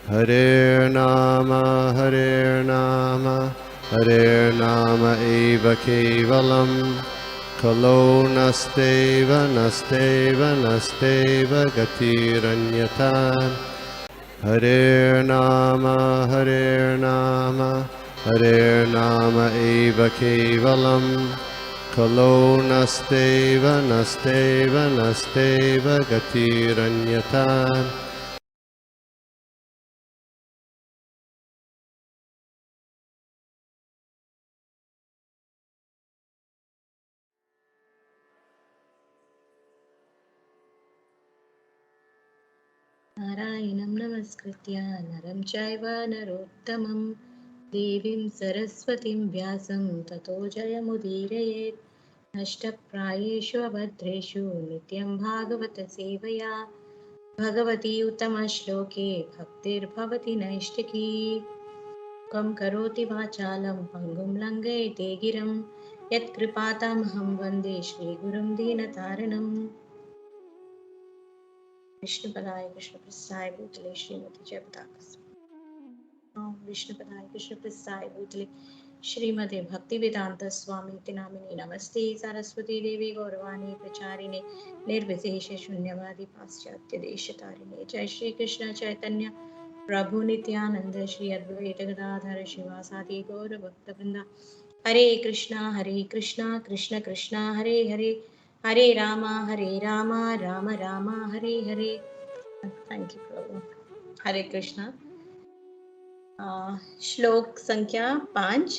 Hare Nama Hare Nama eva kevalam Kalo nasteva nasteva nasteva gatiranyata Hare Nama Hare Nama eva kevalam Kalo nasteva nasteva nasteva gatiranyata नारायणं नमस्कृत्य नरं चैव नरोत्तमं देवीं सरस्वतीं व्यासं ततो जयमुदीरयेत् नष्टप्रायेषु अभद्रेषु नित्यं भागवत सेवया भगवती उत्तमश्लोके भक्तिर्भवति नैष्टिकी कं करोति वाचालं पङ्गुं लङ्घयते गिरं यत्कृपातमहं वन्दे श्रीगुरुं दीनतारिणम् विष्णुपदाय कृष्णप्रसाय भूतले श्रीमती जयपताका विष्णुपदाय कृष्णप्रसाय भूतले श्रीमते भक्तिवेदांत स्वामी नामिने नमस्ते सरस्वती देवी गौरवाणी प्रचारिणे निर्विशेष शून्यवादी पाश्चात्य देशतारिणे जय श्री कृष्ण चैतन्य प्रभु नित्यानंद श्री अद्वैत गदाधर शिवासादि गौर भक्तवृंदा हरे कृष्णा कृष्ण कृष्णा हरे हरे हरे रामा राम राम हरे हरे थैंक यू प्रभु हरे कृष्णा श्लोक संख्या 5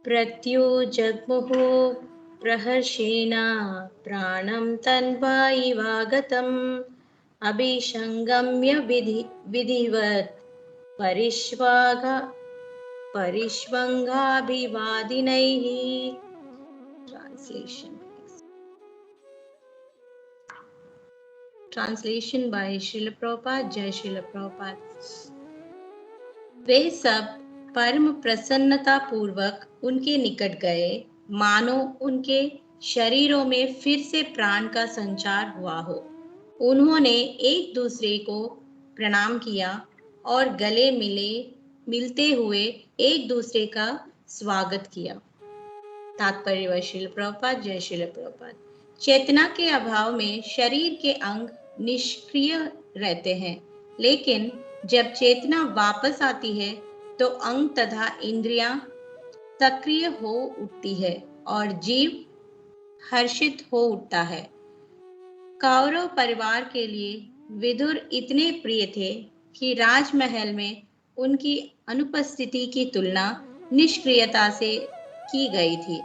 प्रत्युजग्मुः प्रहर्षेण प्राणं तन्वायिवागतम् अभिसंगम्य विधिवत् परिष्वङ्गाभिवादिनैः Translation by Srila Prabhupada, Jai Srila Prabhupada। वे सब परम प्रसन्नता पूर्वक उनके निकट गए, मानो उनके शरीरों में फिर से प्राण का संचार हुआ हो। उन्होंने एक दूसरे को प्रणाम किया और गले मिलते हुए एक दूसरे का स्वागत किया। तात्पर्य व श्रील प्रभुपाद, जय श्रील प्रभुपाद। चेतना के अभाव में शरीर के अंग निष्क्रिय रहते हैं, लेकिन जब चेतना वापस आती है तो अंग तथा इंद्रियां सक्रिय हो उठती है और जीव हर्षित हो उठता है। कौरव परिवार के लिए विदुर इतने प्रिय थे कि राजमहल में उनकी अनुपस्थिति की तुलना निष्क्रियता से की गई थी।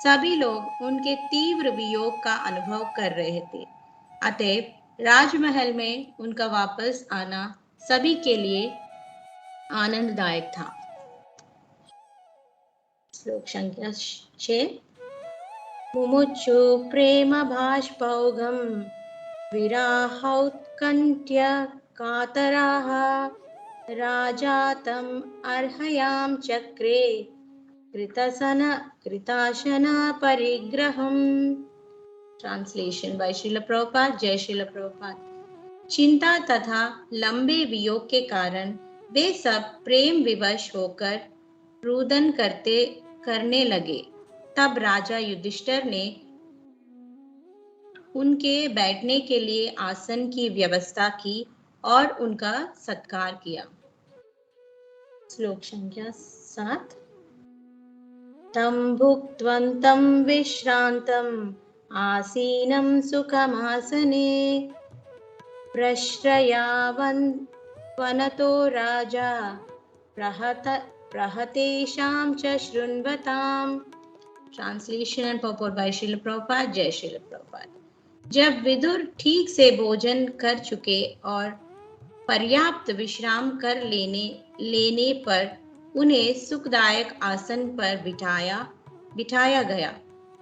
सभी लोग उनके तीव्र वियोग का अनुभव कर रहे थे, अतएव राजमहल में उनका वापस आना सभी के लिए आनंददायक था। श्लोक संख्या 6 मुमुक्षु प्रेम भाष्पौघं विराहौत्कण्ठ्य कातराः राजा तम् अर्हयां चक्रे कृतासन परिग्रहम्। ट्रांसलेशन बाय श्रील प्रभुपाद, जय श्रील प्रभुपाद। चिंता तथा लंबे वियोग के कारण वे सब प्रेम विवश होकर रुदन करने लगे। तब राजा युधिष्ठिर ने उनके बैठने के लिए आसन की व्यवस्था की और उनका सत्कार किया। श्लोक संख्या 7 तं भुक्त्वन्तं विश्रान्तम् आसीनं सुखमासने प्रश्रयावन्तो राजा प्रहतेषां च शृण्वताम्। ट्रांसलेशन एंड पॉपर बाय श्रील प्रभुपाद, जय श्रील प्रभुपाद। जब विदुर ठीक से भोजन कर चुके और पर्याप्त विश्राम कर लेने पर उन्हें सुखदायक आसन पर बिठाया गया,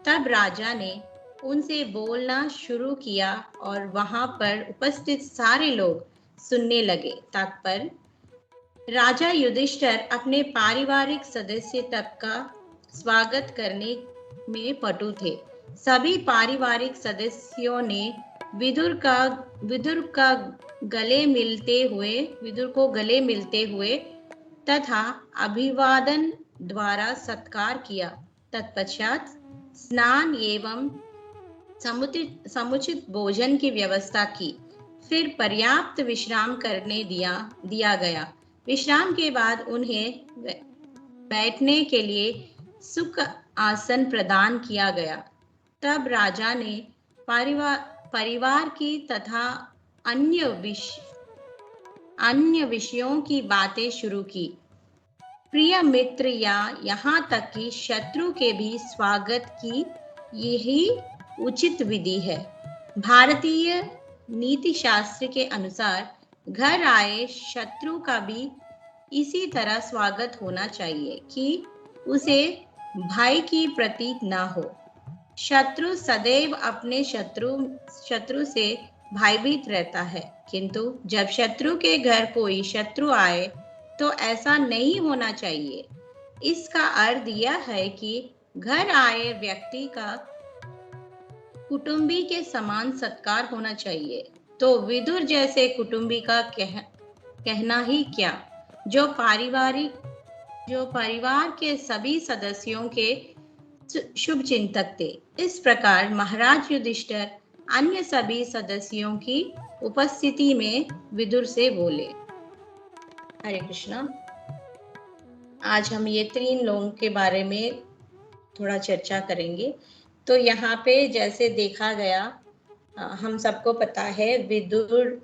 तब राजा ने उनसे बोलना शुरू किया और वहां पर उपस्थित सारे लोग सुनने लगे। तात्पर्य राजा युधिष्ठिर अपने पारिवारिक सदस्य तक का स्वागत करने में पटु थे। सभी पारिवारिक सदस्यों ने विदुर का विदुर को गले मिलते हुए तथा अभिवादन द्वारा सत्कार किया। तत्पश्चात स्नान एवं समुचित भोजन की व्यवस्था की। फिर पर्याप्त विश्राम करने दिया गया। विश्राम के बाद उन्हें बैठने के लिए सुख आसन प्रदान किया गया। तब राजा ने परिवार की तथा अन्य विषयों की बातें शुरू की। प्रिय मित्र या यहाँ तक कि शत्रु के भी स्वागत की यही उचित विधि है। भारतीय नीति शास्त्र के अनुसार घर आए शत्रु का भी इसी तरह स्वागत होना चाहिए कि उसे भय की प्रतीक न हो। शत्रु सदैव अपने शत्रु से भयभीत रहता है, किंतु जब शत्रु के घर कोई शत्रु आए तो ऐसा नहीं होना चाहिए। इसका अर्थ यह है कि घर आए व्यक्ति का कुटुंबी के समान सत्कार होना चाहिए। तो विदुर जैसे कुटुंबी का कहना ही क्या, जो परिवार के सभी सदस्यों के शुभ चिंतक थे। इस प्रकार महाराज युधिष्ठिर अन्य सभी सदस्यों की उपस्थिति में विदुर से बोले। हरे कृष्णा। आज हम ये 3 लोगों के बारे में थोड़ा चर्चा करेंगे। तो यहाँ पे जैसे देखा गया, हम सबको पता है विदुर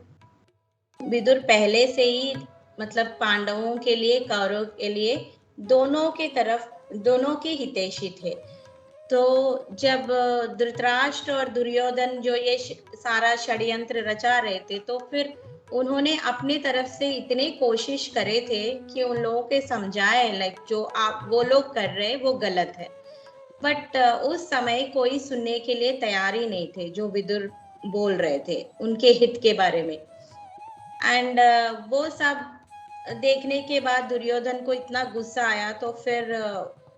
पहले से ही मतलब पांडवों के लिए कौरव के लिए दोनों के हितैषी थे। तो जब धृतराष्ट्र और दुर्योधन जो ये सारा षड्यंत्र रचा रहे थे, तो फिर उन्होंने अपने तरफ से इतने कोशिश करे थे कि उन लोगों के समझाए लाइक जो वो लोग कर रहे वो गलत है। बट उस समय कोई सुनने के लिए तैयार ही नहीं थे जो विदुर बोल रहे थे उनके हित के बारे में। एंड वो सब देखने के बाद दुर्योधन को इतना गुस्सा आया, तो फिर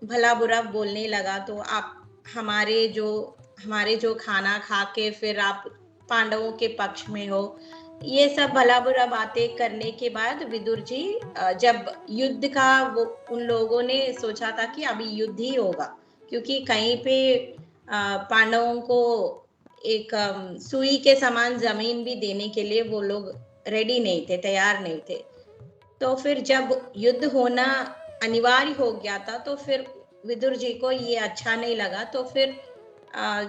भला बुरा बोलने लगा। तो आप हमारे जो खाना खा के फिर आप पांडवों के पक्ष में हो, ये सब भला बुरा बातें करने के बाद विदुर जी जब युद्ध का वो उन लोगों ने सोचा था कि अभी युद्ध ही होगा, क्योंकि कहीं पे पांडवों को एक सुई के समान जमीन भी देने के लिए वो लोग रेडी नहीं थे, तैयार नहीं थे। तो फिर जब युद्ध होना अनिवार्य हो गया था, तो फिर विदुर जी को ये अच्छा नहीं लगा। तो फिर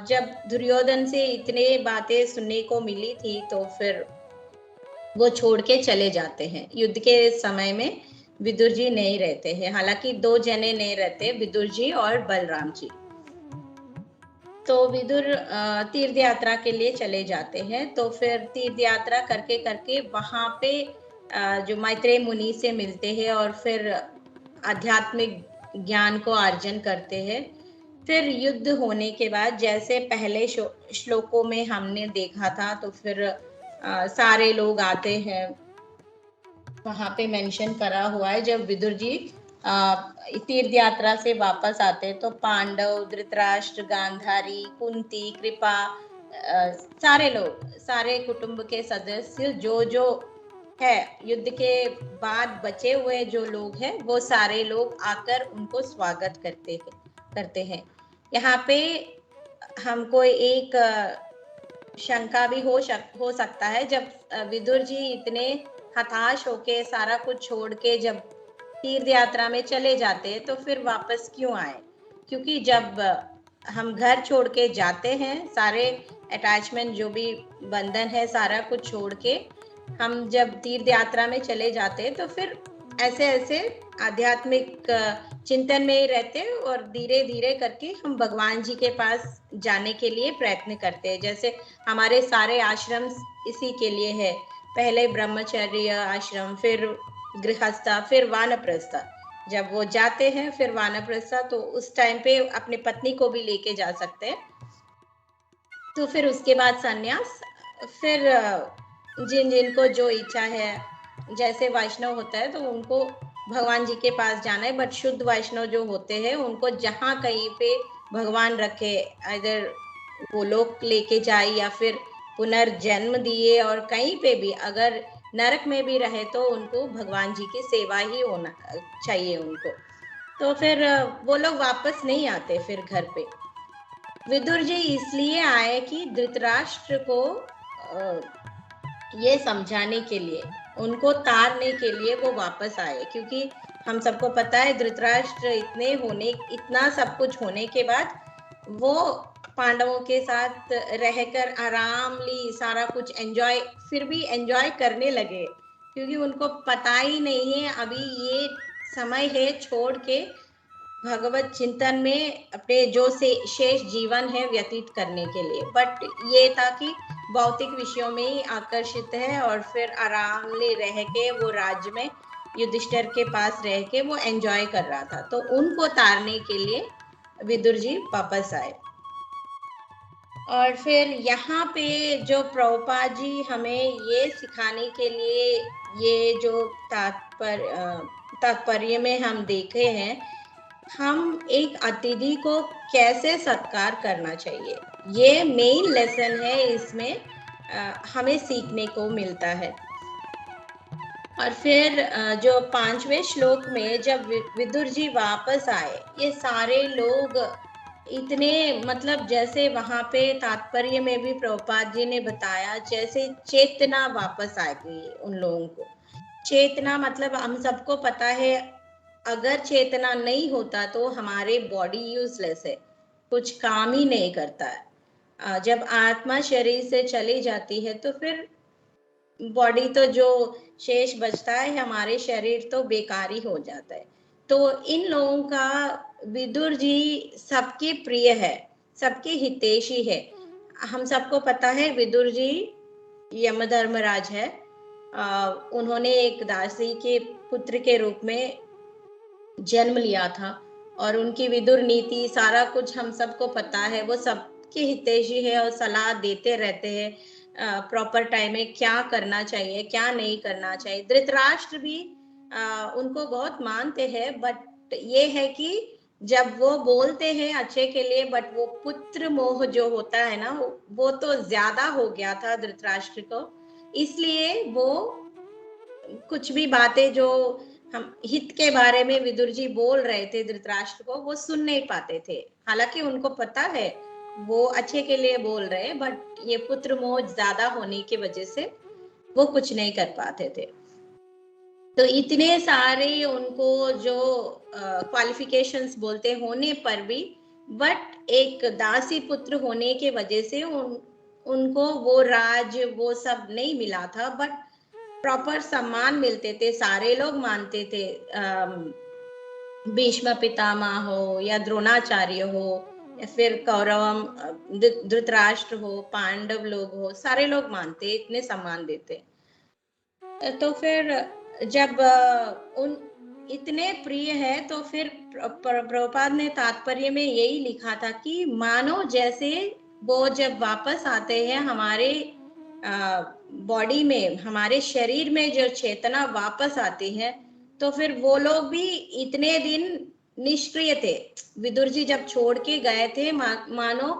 जब दुर्योधन से इतने बातें सुनने को मिली थी, तो फिर वो छोड़ के चले जाते हैं। युद्ध के समय में विदुर जी नहीं रहते हैं, हालांकि 2 जने नहीं रहते, विदुर जी और बलराम जी। तो विदुर तीर्थ यात्रा के लिए चले जाते हैं। तो फिर तीर्थ यात्रा करके करके वहां पे जो मैत्रेय मुनि से मिलते हैं और फिर आध्यात्मिक ज्ञान को अर्जन करते हैं। फिर युद्ध होने के बाद जैसे पहले श्लोकों में हमने देखा था, तो फिर सारे लोग आते हैं। वहां पे मेंशन करा हुआ है, जब विदुर जी तीर्थ यात्रा से वापस आते तो पांडव, धृतराष्ट्र, गांधारी, कुंती, कृपा, सारे लोग, सारे कुटुंब के सदस्य जो है युद्ध के बाद बचे हुए जो लोग हैं, वो सारे लोग आकर उनको स्वागत करते हैं। यहाँ पे हमको एक शंका भी हो सकता है, जब विदुर जी इतने हताश होके सारा कुछ छोड़ के जब तीर्थ यात्रा में चले जाते हैं, तो फिर वापस क्यों आए? क्योंकि जब हम घर छोड़ के जाते हैं, सारे अटैचमेंट जो भी बंधन है सारा कुछ छोड़ के हम जब तीर्थ यात्रा में चले जाते हैं, तो फिर ऐसे आध्यात्मिक चिंतन में ही रहते हैं और धीरे धीरे करके हम भगवान जी के पास जाने के लिए प्रयत्न करते हैं। जैसे हमारे सारे आश्रम इसी के लिए है, पहले ब्रह्मचर्य आश्रम, फिर गृहस्था, फिर वानप्रस्था। जब वो जाते हैं फिर वानप्रस्था, तो उस टाइम पे अपने पत्नी को भी लेके जा सकते हैं। तो फिर उसके बाद संन्यास। फिर जिनको जो इच्छा है, जैसे वैष्णव होता है तो उनको भगवान जी के पास जाना है, बट शुद्ध वैष्णव जो होते हैं उनको जहाँ कहीं पे भगवान रखे, इधर वो लोग लेके जाए या फिर पुनर्जन्म दिए, और कहीं पे भी अगर नरक में भी रहे तो उनको भगवान जी की सेवा ही होना चाहिए उनको। तो फिर वो लोग वापस नहीं आते फिर घर पे। विदुर जी इसलिए आए कि धृतराष्ट्र को ये समझाने के लिए, उनको तारने के लिए वो वापस आए, क्योंकि हम सबको पता है धृतराष्ट्र इतना सब कुछ होने के बाद वो पांडवों के साथ रहकर आरामली सारा कुछ एंजॉय, फिर भी एंजॉय करने लगे, क्योंकि उनको पता ही नहीं है अभी ये समय है छोड़ के भगवत चिंतन में अपने जो से शेष जीवन है व्यतीत करने के लिए। बट ये था कि भौतिक विषयों में ही आकर्षित है, और फिर आराम ले रह के वो राज्य में युधिष्ठिर के पास रह के वो एंजॉय कर रहा था। तो उनको तारने के लिए विदुर जी वापस आए। और फिर यहाँ पे जो प्रभुपाद जी हमें ये सिखाने के लिए, ये जो तात्पर्य में हम देखे हैं, हम एक अतिथि को कैसे सत्कार करना चाहिए, ये मेन लेसन है इसमें हमें सीखने को मिलता है। और फिर जो 5वें श्लोक में जब विदुर जी वापस आए, ये सारे लोग इतने, मतलब जैसे वहां पे तात्पर्य में भी प्रभुपाद जी ने बताया, जैसे चेतना वापस आ गई उन लोगों को। चेतना मतलब हम सबको पता है, अगर चेतना नहीं होता तो हमारे बॉडी यूजलेस है, कुछ काम ही नहीं करता है। जब आत्मा शरीर से चली जाती है तो फिर बॉडी तो जो शेष बचता है, हमारे शरीर तो बेकार ही हो जाता है। तो इन लोगों का विदुर जी सबके प्रिय है, सबके हितैषी है। हम सबको पता है विदुर जी यमधर्मराज है। उन्होंने एक दासी के पुत्र के रूप में जन्म लिया था, और उनकी विदुर नीति सारा कुछ हम सबको पता है, वो सबके हितैषी है और सलाह देते रहते हैं प्रॉपर टाइम में क्या करना चाहिए क्या नहीं करना चाहिए। धृतराष्ट्र भी उनको बहुत मानते हैं, बट ये है कि जब वो बोलते हैं अच्छे के लिए, बट वो पुत्र मोह जो होता है ना, वो तो ज्यादा हो गया था धृतराष्ट्र को, इसलिए वो कुछ भी बातें जो हम हित के बारे में विदुर जी बोल रहे थे धृतराष्ट्र को, वो सुन नहीं पाते थे। हालांकि उनको पता है वो अच्छे के लिए बोल रहे, बट ये पुत्र मोह ज्यादा होने की वजह से वो कुछ नहीं कर पाते थे। तो इतने सारे उनको जो क्वालिफिकेशंस बोलते होने पर भी, बट एक दासी पुत्र होने के वजह से उनको वो राज वो सब नहीं मिला था, बट प्रॉपर सम्मान मिलते थे, सारे लोग मानते थे। भीष्म पितामह हो या द्रोणाचार्य हो या फिर कौरवम धृतराष्ट्र हो, पांडव लोग हो, सारे लोग मानते, इतने सम्मान देते। तो फिर जब उन इतने प्रिय है, तो फिर प्रभुपाद ने तात्पर्य में यही लिखा था कि मानो जैसे वो जब वापस आते हैं हमारे बॉडी में, हमारे शरीर में जो चेतना वापस आती है, तो फिर वो लोग भी इतने दिन निष्क्रिय थे। विदुर जी जब छोड़ के गए थे, मानो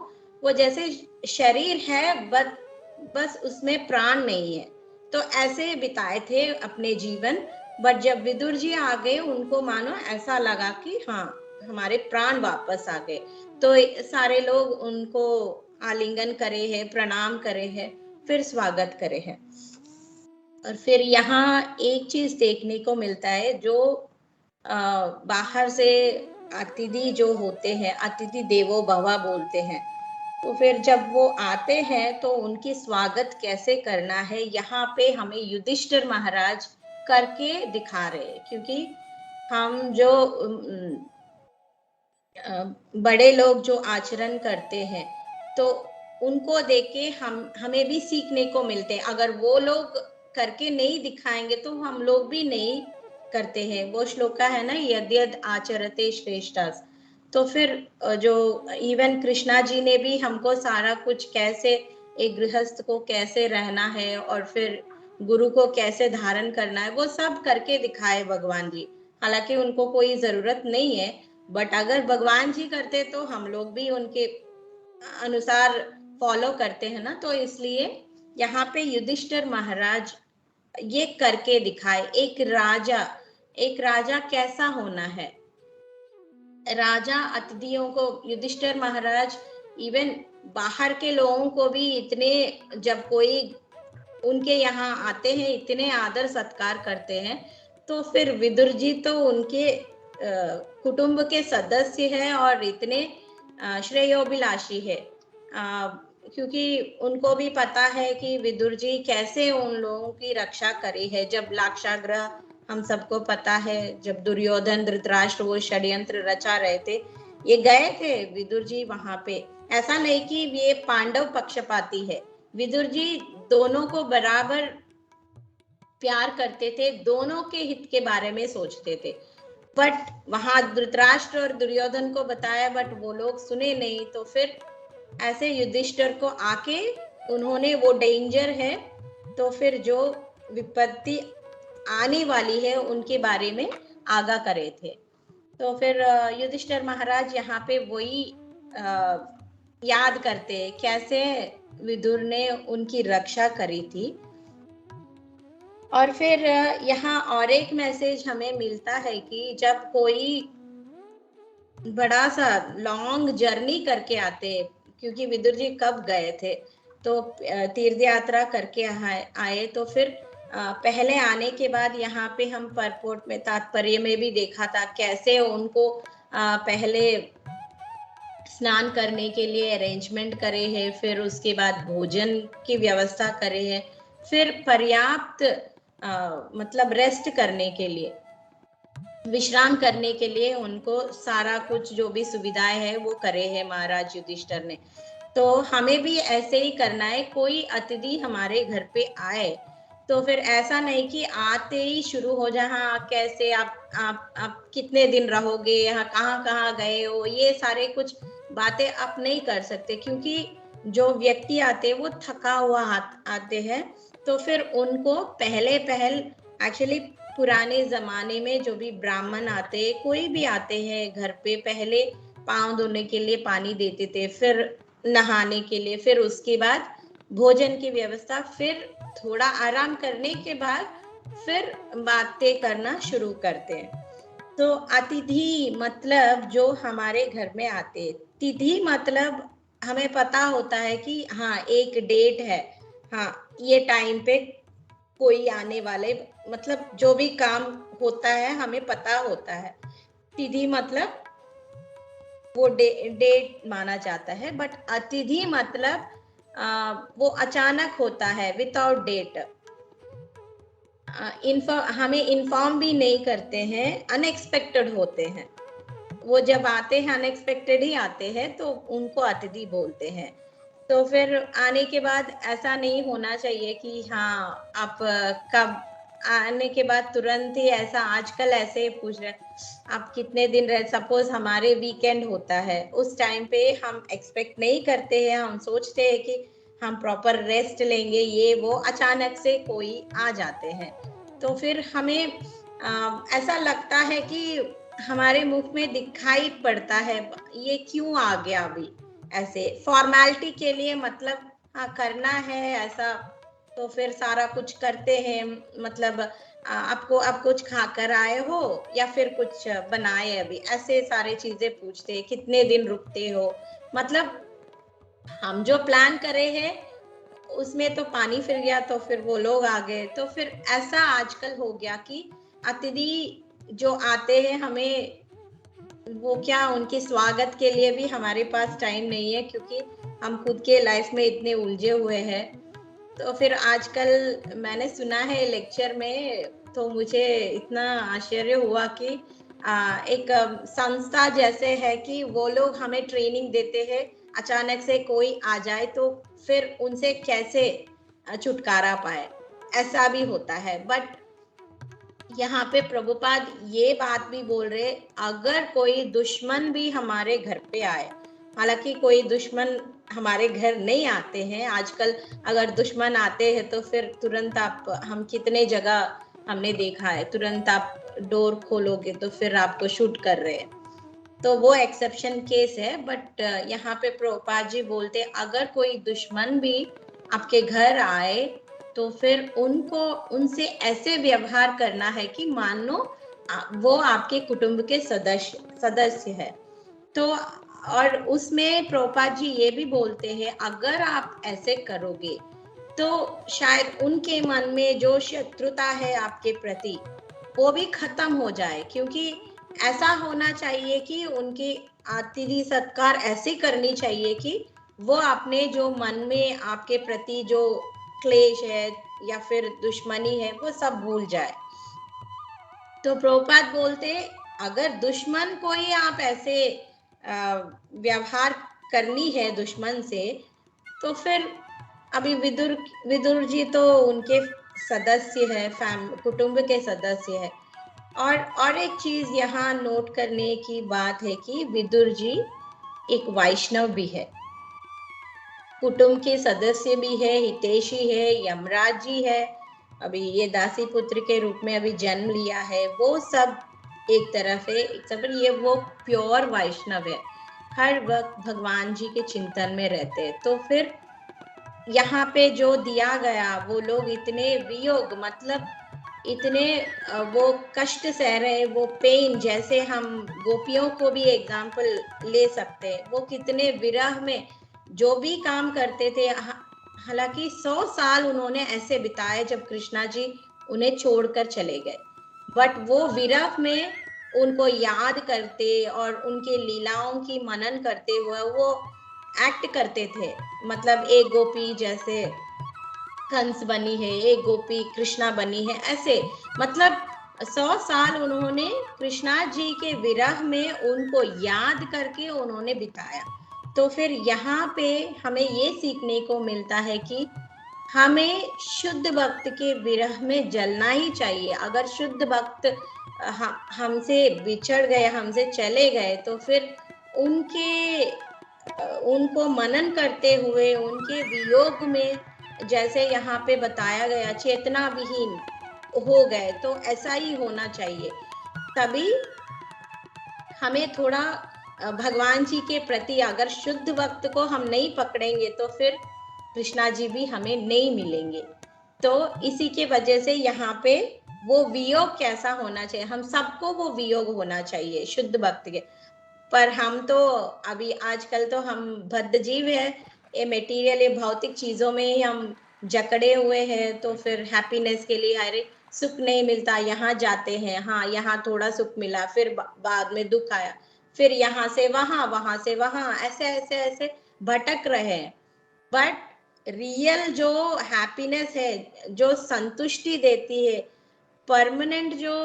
वो जैसे शरीर है बस उसमें प्राण नहीं है, तो ऐसे बिताए थे अपने जीवन। बट जब विदुर जी आ गए, उनको मानो ऐसा लगा कि हाँ हमारे प्राण वापस आ गए। तो सारे लोग उनको आलिंगन करे हैं, प्रणाम करे हैं, फिर स्वागत करे हैं। और फिर यहाँ एक चीज देखने को मिलता है, जो बाहर से अतिथि जो होते हैं, अतिथि देवो भव बोलते हैं, तो फिर जब वो आते हैं तो उनकी स्वागत कैसे करना है, यहाँ पे हमें युधिष्ठिर महाराज करके दिखा रहे हैं। क्योंकि हम जो बड़े लोग जो आचरण करते हैं, तो उनको देख के हमें भी सीखने को मिलते हैं। अगर वो लोग करके नहीं दिखाएंगे तो हम लोग भी नहीं करते हैं। वो श्लोक है ना, यद्यद आचरते श्रेष्ठस। तो फिर जो इवन कृष्णा जी ने भी हमको सारा कुछ, कैसे एक गृहस्थ को कैसे रहना है और फिर गुरु को कैसे धारण करना है, वो सब करके दिखाए भगवान जी। हालांकि उनको कोई जरूरत नहीं है, बट अगर भगवान जी करते तो हम लोग भी उनके अनुसार फॉलो करते हैं ना, तो इसलिए यहाँ पे युधिष्ठिर महाराज ये करके दिखाए। एक राजा कैसा होना है। राजा अतिथियों को, युधिष्ठिर महाराज इवन बाहर के लोगों को भी इतने, जब कोई उनके यहाँ आते हैं इतने आदर सत्कार करते हैं। तो फिर विदुर जी तो उनके कुटुंब के सदस्य हैं और इतने श्रेयोभिलाषी है, क्योंकि उनको भी पता है कि विदुर जी कैसे उन लोगों की रक्षा करी है। जब लाक्षागृह, हम सबको पता है, जब दुर्योधन धृतराष्ट्र वो षड्यंत्र रचा रहे थे, ये गए थे विदुर जी वहां पे। ऐसा नहीं कि ये पांडव पक्षपाती है, विदुर जी दोनों को बराबर प्यार करते थे, दोनों के हित के बारे में सोचते थे। बट वहां धृतराष्ट्र और दुर्योधन को बताया, बट वो लोग सुने नहीं। तो फिर ऐसे युधिष्ठिर को आके उन्होंने, वो डेंजर है तो फिर जो विपत्ति आने वाली है उनके बारे में आगाह करे थे। तो फिर युधिष्ठिर महाराज यहाँ पे वही याद करते कैसे विदुर ने उनकी रक्षा करी थी। और फिर यहाँ और एक मैसेज हमें मिलता है कि जब कोई बड़ा सा लॉन्ग जर्नी करके आते, क्योंकि विदुर जी कब गए थे, तो तीर्थ यात्रा करके आए, तो फिर पहले आने के बाद यहाँ पे हम परपोर्ट में, तात्पर्य में भी देखा था कैसे उनको पहले स्नान करने के लिए अरेंजमेंट करे हैं, फिर उसके बाद भोजन की व्यवस्था करे हैं, फिर पर्याप्त मतलब रेस्ट करने के लिए, विश्राम करने के लिए उनको सारा कुछ जो भी सुविधाएं है वो करे हैं महाराज युधिष्ठिर ने। तो हमें भी ऐसे ही करना है। कोई अतिथि हमारे घर पे आए तो फिर ऐसा नहीं कि आते ही शुरू हो जाए, हाँ कैसे आप कितने दिन रहोगे यहाँ, कहाँ कहाँ गए हो, ये सारे कुछ बातें आप नहीं कर सकते, क्योंकि जो व्यक्ति आते वो थका हुआ आते हैं। तो फिर उनको पहले एक्चुअली पुराने जमाने में जो भी ब्राह्मण आते, कोई भी आते हैं घर पे, पहले पांव धोने के लिए पानी देते थे, फिर नहाने के लिए, फिर उसके बाद भोजन की व्यवस्था, फिर थोड़ा आराम करने के बाद फिर बातें करना शुरू करते हैं। तो अतिथि मतलब जो हमारे घर में आते, तिथि मतलब हमें पता होता है कि हाँ एक डेट है, हाँ ये टाइम पे कोई आने वाले, मतलब जो भी काम होता है हमें पता होता है। तिथि मतलब वो डेट माना जाता है, बट अतिथि मतलब वो अचानक होता है, विदाउट डेट, हमें इन्फॉर्म भी नहीं करते हैं, अनएक्सपेक्टेड होते हैं। वो जब आते हैं अनएक्सपेक्टेड ही आते हैं, तो उनको अतिथि बोलते हैं। तो फिर आने के बाद ऐसा नहीं होना चाहिए कि हाँ आप कब आने के बाद तुरंत ही ऐसा, आजकल ऐसे ही पूछ रहे आप कितने दिन रहे। सपोज हमारे वीकेंड होता है, उस टाइम पे हम एक्सपेक्ट नहीं करते हैं, हम सोचते हैं कि हम प्रॉपर रेस्ट लेंगे, ये वो, अचानक से कोई आ जाते हैं। तो फिर हमें ऐसा लगता है कि हमारे मुख में दिखाई पड़ता है ये क्यों आ गया अभी, ऐसे फॉर्मेलिटी के लिए, मतलब हाँ करना है ऐसा, तो फिर सारा कुछ करते हैं। मतलब आप कुछ खा कर आए हो या फिर कुछ बनाए अभी, ऐसे सारे चीजें पूछते हैं, कितने दिन रुकते हो, मतलब हम जो प्लान करे हैं उसमें तो पानी फिर गया, तो फिर वो लोग आ गए। तो फिर ऐसा आजकल हो गया कि अतिथि जो आते हैं, हमें वो क्या, उनके स्वागत के लिए भी हमारे पास टाइम नहीं है, क्योंकि हम खुद के लाइफ में इतने उलझे हुए हैं। तो फिर आजकल मैंने सुना है लेक्चर में, तो मुझे इतना आश्चर्य हुआ कि एक संस्था जैसे है कि वो लोग हमें ट्रेनिंग देते हैं, अचानक से कोई आ जाए तो फिर उनसे कैसे छुटकारा पाए, ऐसा भी होता है। बट यहाँ पे प्रभुपाद ये बात भी बोल रहे, अगर कोई दुश्मन भी हमारे घर पे आए, हालांकि कोई दुश्मन हमारे घर नहीं आते हैं आजकल, अगर दुश्मन आते हैं तो फिर तुरंत हम कितने जगह हमने देखा है, तुरंत आप डोर खोलोगे तो फिर आपको शूट कर रहे हैं। तो वो एक्सेप्शन केस है। बट यहाँ पे प्रभुपाद जी बोलते अगर कोई दुश्मन भी आपके घर आए तो फिर उनको उनसे ऐसे व्यवहार करना है कि मान लो वो आपके कुटुंब के सदस्य है। तो और उसमें प्रभुपाद जी ये भी बोलते हैं अगर आप ऐसे करोगे तो शायद उनके मन में जो शत्रुता है आपके प्रति वो भी खत्म हो जाए, क्योंकि ऐसा होना चाहिए कि उनकी आतिथ्य सत्कार ऐसी करनी चाहिए कि वो आपने जो मन में आपके प्रति जो क्लेश है या फिर दुश्मनी है वो सब भूल जाए। तो प्रभुपाद बोलते अगर दुश्मन को ही आप ऐसे व्यवहार करनी है दुश्मन से, तो फिर अभी विदुर जी तो उनके सदस्य है, कुटुंब के सदस्य है। और एक चीज यहाँ नोट करने की बात है कि विदुर जी एक वैष्णव भी है, कुटुंब के सदस्य भी है, हितैषी है, यमराज जी है, अभी ये दासी पुत्र के रूप में अभी जन्म लिया है, वो सब एक तरफ है। एक तरफ ये वो प्योर वैष्णव है, हर वक्त भगवान जी के चिंतन में रहते हैं। तो फिर यहाँ पे जो दिया गया वो लोग इतने वियोग मतलब इतने वो कष्ट सह रहे, वो पेन, जैसे हम गोपियों को भी एग्जाम्पल ले सकते हैं, वो कितने विरह में जो भी काम करते थे। हालांकि 100 साल उन्होंने ऐसे बिताए जब कृष्णा जी उन्हें छोड़कर चले गए, बट वो विरह में उनको याद करते और उनके लीलाओं की मनन करते हुए वो एक्ट करते थे। मतलब एक गोपी जैसे कंस बनी है, एक गोपी कृष्णा बनी है, ऐसे मतलब 100 साल उन्होंने कृष्णा जी के विरह में उनको याद करके उन्होंने बिताया। तो फिर यहाँ पे हमें ये सीखने को मिलता है कि हमें शुद्ध भक्त के विरह में जलना ही चाहिए। अगर शुद्ध भक्त हमसे बिछड़ गए, हमसे चले गए, तो फिर उनको मनन करते हुए उनके वियोग में, जैसे यहाँ पे बताया गया, चेतना विहीन हो गए, तो ऐसा ही होना चाहिए। तभी हमें थोड़ा भगवान जी के प्रति, अगर शुद्ध भक्त को हम नहीं पकड़ेंगे तो फिर कृष्णा जी भी हमें नहीं मिलेंगे। तो इसी के वजह से यहाँ पे वो वियोग कैसा होना चाहिए, हम सबको वो वियोग होना चाहिए शुद्ध भक्त के। पर हम तो अभी आजकल तो हम बद्ध जीव है, ये मटेरियल, ये भौतिक चीजों में ही हम जकड़े हुए हैं। तो फिर हैप्पीनेस के लिए अरे सुख नहीं मिलता, यहाँ जाते हैं, हाँ यहाँ थोड़ा सुख मिला, फिर बाद में दुख आया, फिर यहाँ से वहां, वहां से वहां, ऐसे ऐसे ऐसे भटक रहे हैं। बट रियल जो हैप्पीनेस है, जो संतुष्टि देती है, परमानेंट जो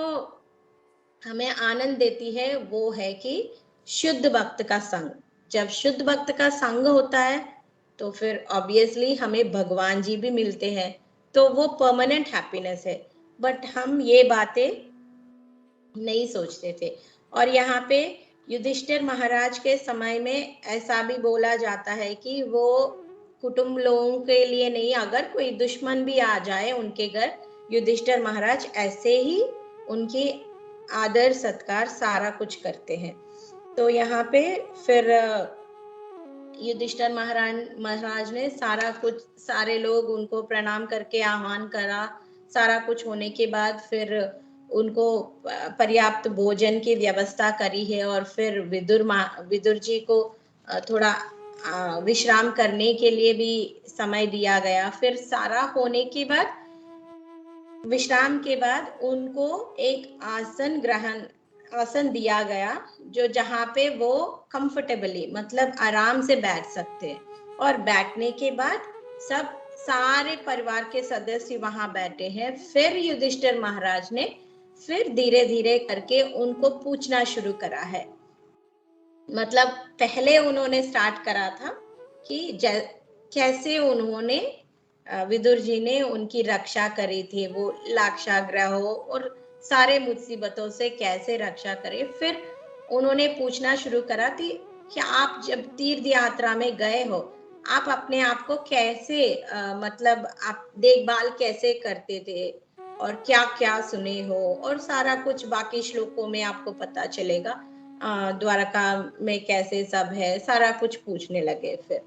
हमें आनंद देती है, वो है कि शुद्ध भक्त का संग। जब शुद्ध भक्त का संग होता है तो फिर ऑब्वियसली हमें भगवान जी भी मिलते हैं, तो वो परमानेंट हैप्पीनेस है। बट हम ये बातें नहीं सोचते थे। और यहाँ पे युधिष्ठिर महाराज के समय में ऐसा भी बोला जाता है कि वो कुटुंब लोगों के लिए नहीं, अगर कोई दुश्मन भी आ जाए उनके घर, युधिष्ठिर महाराज ऐसे ही उनकी आदर सत्कार सारा कुछ करते हैं। तो यहाँ पे फिर युधिष्ठिर महाराज ने सारा कुछ, सारे लोग उनको प्रणाम करके आह्वान करा, सारा कुछ होने के बाद फिर उनको पर्याप्त भोजन की व्यवस्था करी है। और फिर विदुर जी को थोड़ा विश्राम करने के लिए भी समय दिया गया। फिर सारा होने के बाद, विश्राम के बाद उनको एक आसन दिया गया, जो जहाँ पे वो कंफर्टेबली मतलब आराम से बैठ सकते हैं। और बैठने के बाद सब सारे परिवार के सदस्य वहां बैठे हैं। फिर युधिष्ठिर महाराज ने फिर धीरे धीरे करके उनको पूछना शुरू करा है। मतलब पहले उन्होंने स्टार्ट करा था कि कैसे उन्होंने विदुर जी ने उनकी रक्षा करी थी, वो लाक्षागृह हो और सारे मुसीबतों से कैसे रक्षा करे। फिर उन्होंने पूछना शुरू करा थी कि आप जब तीर्थ यात्रा में गए हो, आप अपने आप को कैसे मतलब आप देखभाल कैसे करते थे और क्या क्या सुने हो, और सारा कुछ बाकी श्लोकों में आपको पता चलेगा। द्वारका में कैसे सब है, सारा कुछ पूछने लगे। फिर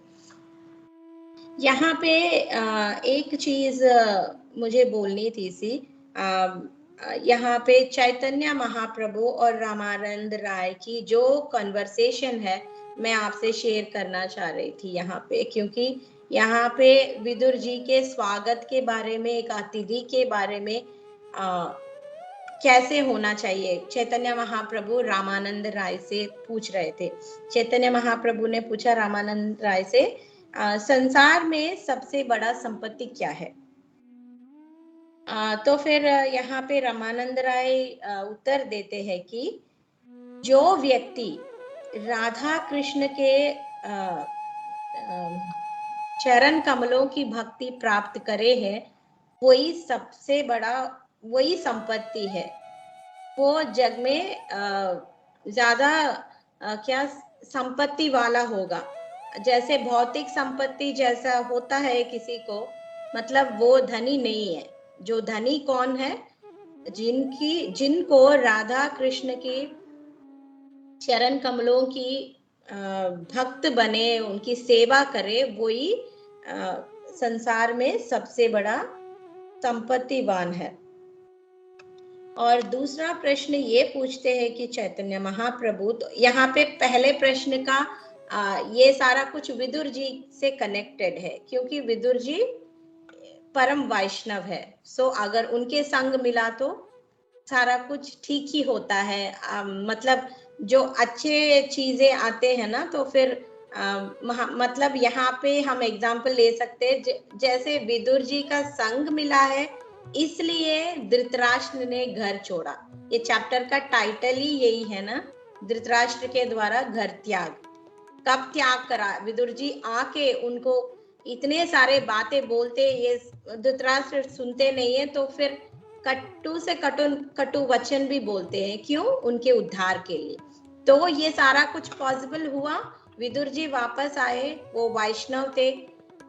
यहाँ पे एक चीज मुझे बोलनी थी यहाँ पे चैतन्य महाप्रभु और रामानंद राय की जो कन्वर्सेशन है मैं आपसे शेयर करना चाह रही थी यहाँ पे, क्योंकि यहाँ पे विदुर जी के स्वागत के बारे में, एक अतिथि के बारे में कैसे होना चाहिए, चैतन्य महाप्रभु रामानंद राय से पूछ रहे थे। चैतन्य महाप्रभु ने पूछा रामानंद राय से, संसार में सबसे बड़ा संपत्ति क्या है? तो फिर यहाँ पे रामानंद राय उत्तर देते हैं कि जो व्यक्ति राधा कृष्ण के चरण कमलों की भक्ति प्राप्त करे है, वही सबसे बड़ा, वही संपत्ति है। वो जग में ज्यादा क्या संपत्ति वाला होगा। जैसे भौतिक संपत्ति जैसा होता है किसी को, मतलब वो धनी नहीं है। जो धनी कौन है? जिनको राधा कृष्ण की चरण कमलों की भक्त बने, उनकी सेवा करे, वही संसार में सबसे बड़ा संपत्तिवान है। और दूसरा प्रश्न ये पूछते हैं कि चैतन्य महाप्रभु, तो यहाँ पे पहले प्रश्न का ये सारा कुछ विदुर जी से कनेक्टेड है, क्योंकि विदुर जी परम वैष्णव है। सो अगर उनके संग मिला तो सारा कुछ ठीक ही होता है। मतलब जो अच्छे चीजें आते हैं ना, तो फिर मतलब यहाँ पे हम एग्जाम्पल ले सकते हैं, जैसे विदुर जी का संग मिला है, इसलिए धृतराष्ट्र ने घर छोड़ा। ये चैप्टर का टाइटल ही यही है ना, धृतराष्ट्र के द्वारा घर त्याग। कब त्याग करा? विदुर जी आके उनको इतने सारे बातें बोलते, ये धृतराष्ट्र सुनते नहीं है, तो फिर कटु से कटु वचन भी बोलते हैं। क्यों? उनके उद्धार के लिए। तो ये सारा कुछ पॉसिबल हुआ। विदुर जी वापस आए, वो वैष्णव थे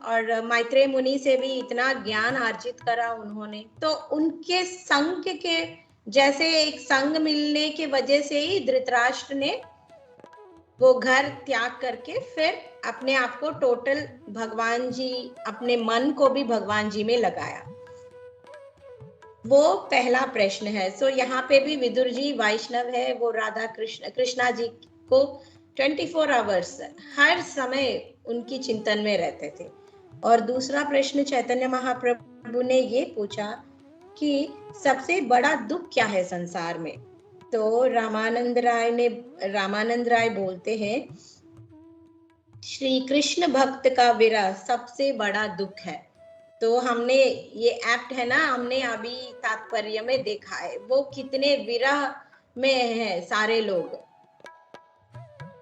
और मैत्रेय मुनि से भी इतना ज्ञान अर्जित करा उन्होंने। तो उनके संग के जैसे एक संग मिलने के वजह से ही धृतराष्ट्र ने वो घर त्याग करके फिर अपने आप को टोटल भगवान जी, अपने मन को भी भगवान जी में लगाया। वो पहला प्रश्न है। सो यहाँ पे भी विदुर जी वैष्णव है, वो राधा कृष्णा जी को 24 आवर्स हर समय उनकी चिंतन में रहते थे। और दूसरा प्रश्न चैतन्य महाप्रभु ने ये पूछा कि सबसे बड़ा दुख क्या है संसार में? तो रामानंद राय बोलते हैं, श्री कृष्ण भक्त का विरह सबसे बड़ा दुख है। तो हमने ये एक्ट है ना, हमने अभी तात्पर्य में देखा है, वो कितने विरह में है सारे लोग।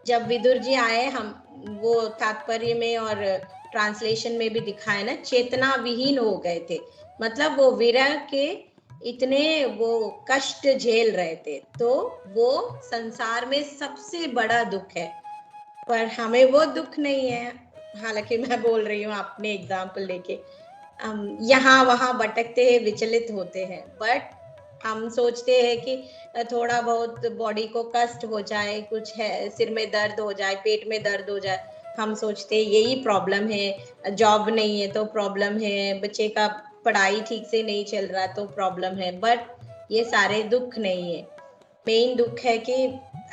जब विदुर जी आए, हम वो तात्पर्य में और ट्रांसलेशन में भी दिखाए ना, चेतना विहीन हो गए थे। मतलब वो विरह के इतने वो कष्ट झेल रहे थे। तो वो संसार में सबसे बड़ा दुख है, पर हमें वो दुख नहीं है। हालांकि मैं बोल रही हूँ अपने एग्जाम्पल लेके, यहाँ वहां भटकते हैं, विचलित होते हैं, बट हम सोचते हैं कि थोड़ा बहुत बॉडी को कष्ट हो जाए, कुछ है, सिर में दर्द हो जाए, पेट में दर्द हो जाए, हम सोचते हैं यही प्रॉब्लम है। जॉब नहीं है तो प्रॉब्लम है, बच्चे का पढ़ाई ठीक से नहीं चल रहा तो प्रॉब्लम है, बट ये सारे दुख नहीं है। मेन दुख है कि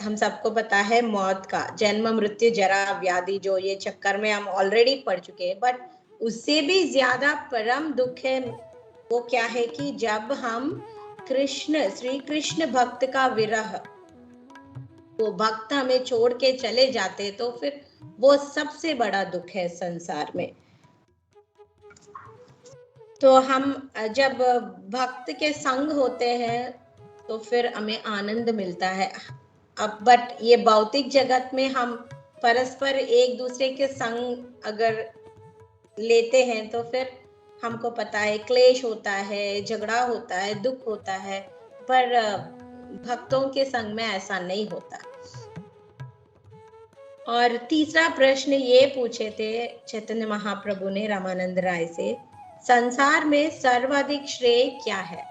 हम सबको पता है मौत का, जन्म मृत्यु जरा व्याधि, जो ये चक्कर में हम ऑलरेडी पड़ चुके हैं। बट उससे भी ज्यादा परम दुख है वो क्या है कि जब हम श्री कृष्ण भक्त का विरह, वो भक्त हमें छोड़ के चले जाते, तो फिर वो सबसे बड़ा दुख है संसार में। तो हम जब भक्त के संग होते हैं तो फिर हमें आनंद मिलता है। अब बट ये भौतिक जगत में हम परस्पर एक दूसरे के संग अगर लेते हैं तो फिर हमको पता है क्लेश होता है, झगड़ा होता है, दुख होता है, पर भक्तों के संग में ऐसा नहीं होता। और तीसरा प्रश्न ये पूछे थे चैतन्य महाप्रभु ने रामानंद राय से, संसार में सर्वाधिक श्रेय क्या है?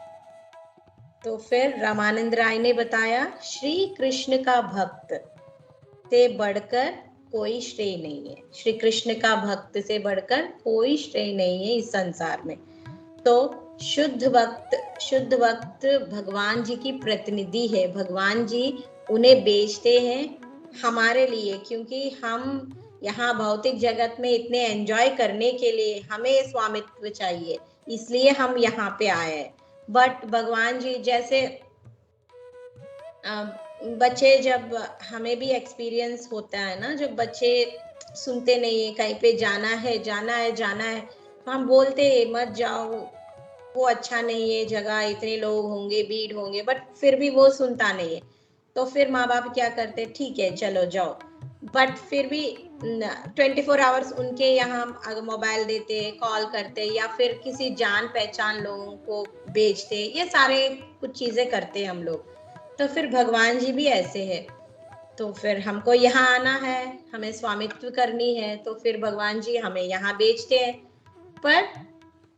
तो फिर रामानंद राय ने बताया, श्री कृष्ण का भक्त। से बढ़कर कोई श्रेय नहीं है, श्री कृष्ण का भक्त से बढ़कर कोई श्रेय नहीं है इस संसार में। तो शुद्ध भक्त भगवान जी की प्रतिनिधि है, भगवान जी उन्हें बेचते हैं हमारे लिए, क्योंकि हम यहाँ भौतिक जगत में इतने एंजॉय करने के लिए हमें स्वामित्व चाहिए, इसलिए हम यहाँ पे आए हैं। बट भगवान जी जैसे बच्चे, जब हमें भी एक्सपीरियंस होता है ना, जब बच्चे सुनते नहीं है, कहीं पे जाना है जाना है जाना है, तो हम बोलते हैं मत जाओ, वो अच्छा नहीं है जगह, इतने लोग होंगे, भीड़ होंगे, बट फिर भी वो सुनता नहीं है। तो फिर माँ बाप क्या करते, ठीक है चलो जाओ, बट फिर भी 24 आवर्स उनके यहाँ अगर मोबाइल देते, कॉल करते, या फिर किसी जान पहचान लोगों को बेचते, ये सारे कुछ चीजें करते हैं हम लोग। तो फिर भगवान जी भी ऐसे है, तो फिर हमको यहाँ आना है, हमें स्वामित्व करनी है, तो फिर भगवान जी हमें यहाँ बेचते हैं, पर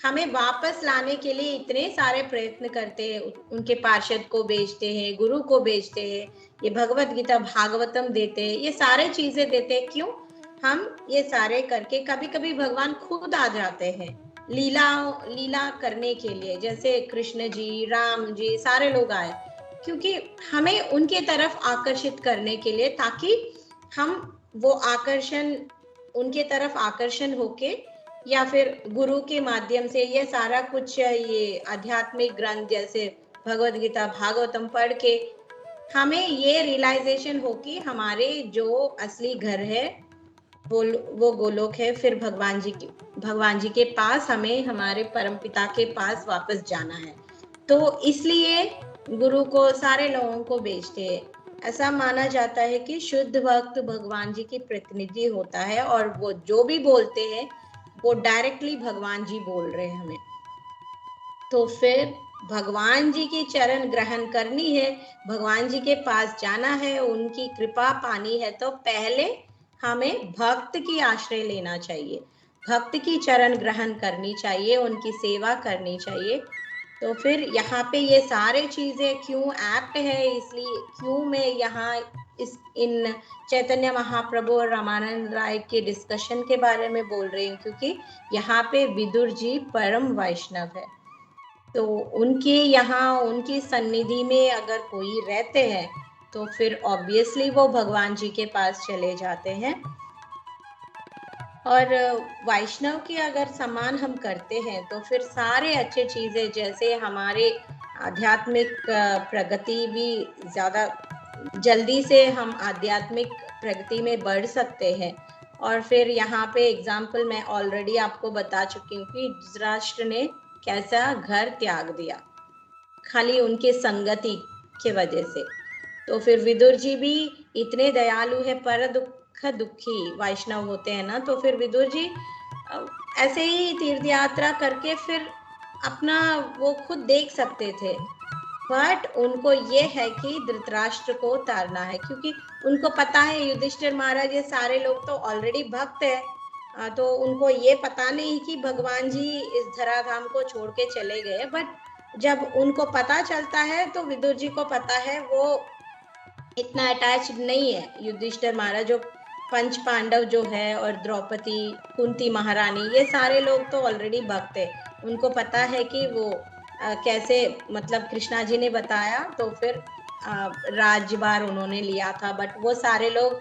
हमें वापस लाने के लिए इतने सारे प्रयत्न करते हैं, उनके पार्षद को बेचते हैं, गुरु को बेचते हैं, ये भगवत गीता भागवतम देते हैं, ये सारे चीजें देते हैं। क्यों? हम ये सारे करके कभी कभी भगवान खुद आ जाते हैं लीला करने के लिए, जैसे कृष्ण जी, राम जी, सारे लोग आए, क्योंकि हमें उनके तरफ आकर्षित करने के लिए, ताकि हम वो आकर्षण, उनके तरफ आकर्षण होके, या फिर गुरु के माध्यम से ये सारा कुछ, ये आध्यात्मिक ग्रंथ जैसे भगवत गीता भागवतम पढ़ के हमें ये रियलाइजेशन हो कि हमारे जो असली घर है वो गोलोक है, फिर भगवान जी के पास हमें, हमारे परम पिता के पास वापस जाना है। तो इसलिए गुरु को सारे लोगों को बेचते हैं। ऐसा माना जाता है कि शुद्ध भक्त भगवान जी की प्रतिनिधि होता है, और वो जो भी बोलते हैं वो डायरेक्टली भगवान जी बोल रहे हैं हमें। तो फिर भगवान जी की चरण ग्रहण करनी है, भगवान जी के पास जाना है, उनकी कृपा पानी है, तो पहले हमें भक्त की आश्रय लेना चाहिए, भक्त की चरण ग्रहण करनी चाहिए, उनकी सेवा करनी चाहिए। तो फिर यहाँ पे ये सारे चीजें क्यों एप्ट है, इसलिए क्यों मैं यहाँ इन चैतन्य महाप्रभु और रामानंद राय के डिस्कशन के बारे में बोल रही हूँ, क्योंकि यहाँ पे विदुर जी परम वैष्णव है, तो उनके यहाँ, उनकी सन्निधि में अगर कोई रहते हैं तो फिर ऑब्वियसली वो भगवान जी के पास चले जाते हैं। और वैष्णव की अगर सम्मान हम करते हैं तो फिर सारे अच्छे चीजें, जैसे हमारे आध्यात्मिक प्रगति भी ज़्यादा जल्दी से, हम आध्यात्मिक प्रगति में बढ़ सकते हैं। और फिर यहाँ पे एग्जाम्पल मैं ऑलरेडी आपको बता चुकी हूँ कि धृतराष्ट्र ने कैसा घर त्याग दिया खाली उनके संगति के वजह से। तो फिर विदुर जी भी इतने दयालु है, पर दुखी वैष्णव होते हैं ना, तो फिर विदुर जी ऐसे ही तीर्थ यात्रा करके फिर अपना वो खुद देख सकते थे, बट उनको ये है कि धृतराष्ट्र को तारना है, क्योंकि उनको पता है युधिष्ठिर महाराज ये सारे लोग तो ऑलरेडी भक्त है, तो उनको ये पता नहीं कि भगवान जी इस धराधाम को छोड़ के चले गए। बट जब उनको पता चलता है तो विदुर जी को पता है वो इतना अटैच्ड नहीं है युधिष्ठिर महाराज, जो पंच पांडव जो है, और द्रौपदी, कुंती महारानी, ये सारे लोग तो ऑलरेडी भक्त है, उनको पता है कि वो कैसे, मतलब कृष्णा जी ने बताया तो फिर राज्यभार उन्होंने लिया था, बट वो सारे लोग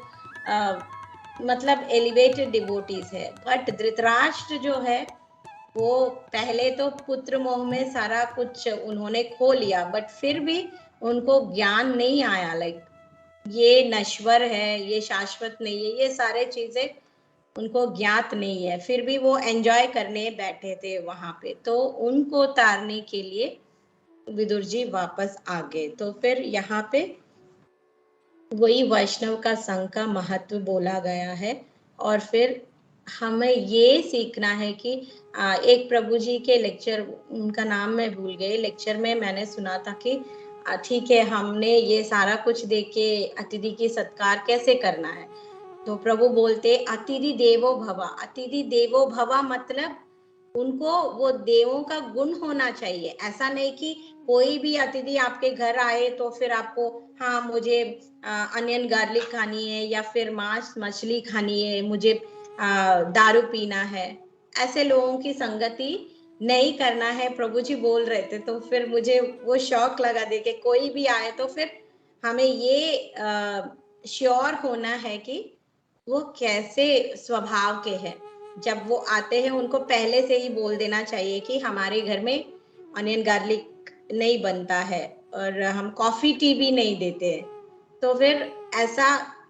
मतलब एलिवेटेड डिवोटीज है। बट धृतराष्ट्र जो है वो पहले तो पुत्र मोह में सारा कुछ उन्होंने खो लिया, बट फिर भी उनको ज्ञान नहीं आया, लाइक ये नश्वर है, ये शाश्वत नहीं है, ये सारे चीजें उनको ज्ञात नहीं है, फिर भी वो एंजॉय करने बैठे थे वहां पे, तो उनको तारने के लिए विदुर जी वापस आ गए। तो फिर यहाँ पे वही वैष्णव का संघ का महत्व बोला गया है। और फिर हमें ये सीखना है कि एक प्रभु जी के लेक्चर, उनका नाम मैं भूल गई, लेक्चर में मैंने सुना था कि ठीक है हमने ये सारा कुछ देख के अतिथि की सत्कार कैसे करना है, तो प्रभु बोलते अतिथि देवो भव। अतिथि देवो भव मतलब उनको वो देवों का गुण होना चाहिए। ऐसा नहीं कि कोई भी अतिथि आपके घर आए तो फिर आपको, हाँ मुझे अनियन गार्लिक खानी है या फिर मांस मछली खानी है, मुझे दारू पीना है, ऐसे लोगों की संगति नहीं करना है। प्रभु जी बोल रहे थे, तो फिर मुझे वो शौक लगा दे के कोई भी आए तो फिर हमें ये श्योर होना है कि वो कैसे स्वभाव के हैं। जब वो आते हैं उनको पहले से ही बोल देना चाहिए कि हमारे घर में अनियन गार्लिक नहीं बनता है और हम कॉफी टी भी नहीं देते हैं। तो फिर ऐसा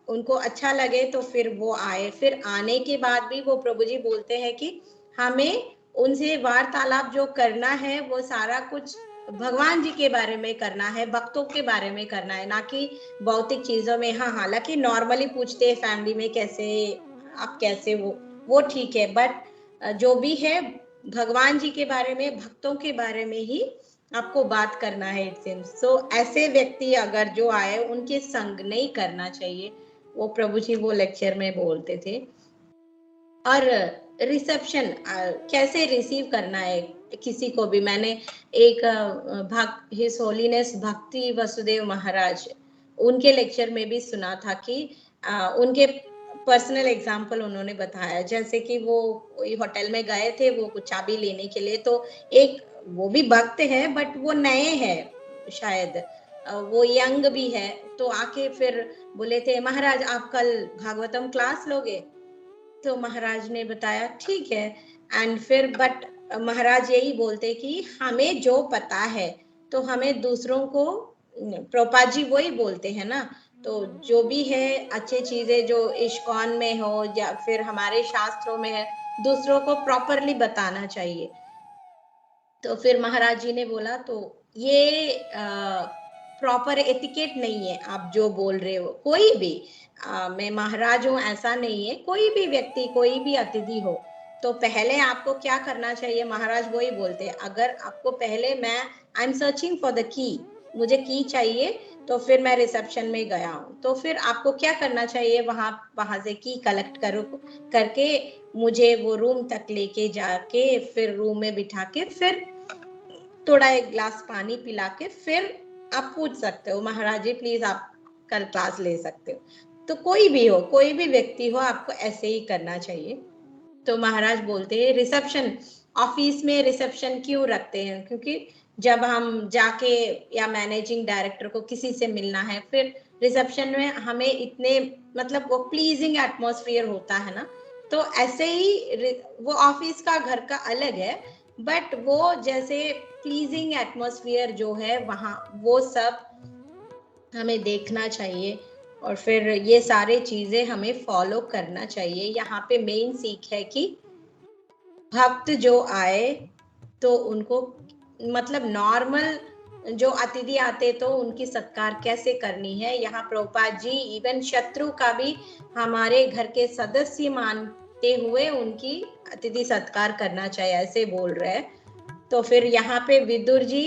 उनको अच्छा लगे तो फिर वो आए। फिर आने के बाद भी वो प्रभु जी बोलते हैं कि हमें उनसे वार्तालाप जो करना है वो सारा कुछ भगवान जी के बारे में करना है, भक्तों के बारे में करना है, ना कि भौतिक चीजों में। हाँ, हालांकि नॉर्मली पूछते हैं फैमिली में कैसे आप कैसे, वो ठीक है, बट जो भी है भगवान जी के बारे में, भक्तों के बारे में ही आपको बात करना है इट सीम्स। सो ऐसे व्यक्ति अगर जो आए उनके संग नहीं करना चाहिए, वो प्रभु जी वो लेक्चर में बोलते थे। और रिसेप्शन कैसे रिसीव करना है किसी को भी, मैंने एक हिज होलीनेस भक्ति वसुदेव महाराज उनके लेक्चर में भी सुना था कि उनके पर्सनल एग्जाम्पल उन्होंने बताया। जैसे कि वो होटल में गए थे वो कुछ चाबी लेने के लिए, तो एक वो भी भक्त है बट वो नए हैं शायद, वो यंग भी है, तो आके फिर बोले थे महाराज आप कल भागवतम क्लास लोगे? तो महाराज ने बताया ठीक है। एंड फिर बट महाराज यही बोलते कि हमें जो पता है तो हमें दूसरों को, प्रभुपाद जी वही बोलते हैं ना, तो जो भी है अच्छी चीजें जो इस्कॉन में हो या फिर हमारे शास्त्रों में है, दूसरों को प्रॉपरली बताना चाहिए। तो फिर महाराज जी ने बोला तो ये प्रॉपर एटिकेट नहीं है आप जो बोल रहे हो। कोई भी मैं महाराज हूँ ऐसा नहीं है, कोई भी व्यक्ति कोई भी अतिथि हो तो पहले आपको क्या करना चाहिए, महाराज वही बोलते हैं, अगर आपको पहले मैं I am searching for the key, मुझे की चाहिए, तो फिर मैं रिसेप्शन में गया हूँ, तो फिर आपको क्या करना चाहिए, वहां से की कलेक्ट करो करके मुझे वो रूम तक लेके जाके फिर रूम में बिठा के फिर थोड़ा एक ग्लास पानी पिला के फिर आप पूछ सकते हो महाराज जी प्लीज आप कल क्लास ले सकते हो। तो कोई भी हो, कोई भी व्यक्ति हो, आपको ऐसे ही करना चाहिए। तो महाराज बोलते हैं रिसेप्शन, ऑफिस में रिसेप्शन क्यों रखते हैं, क्योंकि जब हम जाके या मैनेजिंग डायरेक्टर को किसी से मिलना है, फिर रिसेप्शन में हमें इतने मतलब वो प्लीजिंग एटमॉस्फेयर होता है ना, तो ऐसे ही वो ऑफिस का घर का अलग है, बट वो जैसे प्लीजिंग एटमॉस्फेयर जो है वहां वो सब हमें देखना चाहिए और फिर ये सारे चीजें हमें फॉलो करना चाहिए। यहाँ पे मेन सीख है कि भक्त जो आए तो उनको मतलब नॉर्मल जो अतिथि आते तो उनकी सत्कार कैसे करनी है, यहाँ प्रभुपाद जी इवन शत्रु का भी हमारे घर के सदस्य मानते हुए उनकी अतिथि सत्कार करना चाहिए, ऐसे बोल रहे हैं। तो फिर यहाँ पे विदुर जी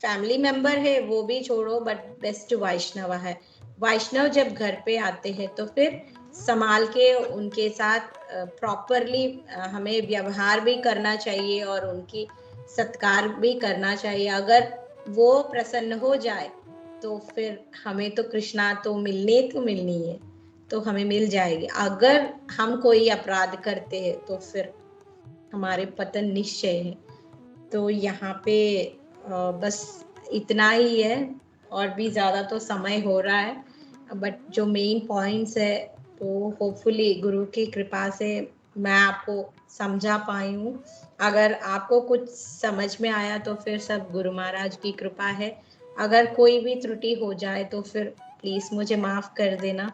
फैमिली मेंबर है वो भी छोड़ो, बट बेस्ट वैष्णव है। वैष्णव जब घर पे आते हैं तो फिर संभाल के उनके साथ प्रॉपरली हमें व्यवहार भी करना चाहिए और उनकी सत्कार भी करना चाहिए। अगर वो प्रसन्न हो जाए तो फिर हमें तो कृष्णा तो मिलनी है, तो हमें मिल जाएगी। अगर हम कोई अपराध करते हैं तो फिर हमारे पतन निश्चय है। तो यहाँ पे बस इतना ही है, और भी ज़्यादा तो समय हो रहा है, बट जो मेन पॉइंट्स है तो होपफुली गुरु की कृपा से मैं आपको समझा पाई हूँ। अगर आपको कुछ समझ में आया तो फिर सब गुरु महाराज की कृपा है। अगर कोई भी त्रुटि हो जाए तो फिर प्लीज़ मुझे माफ़ कर देना।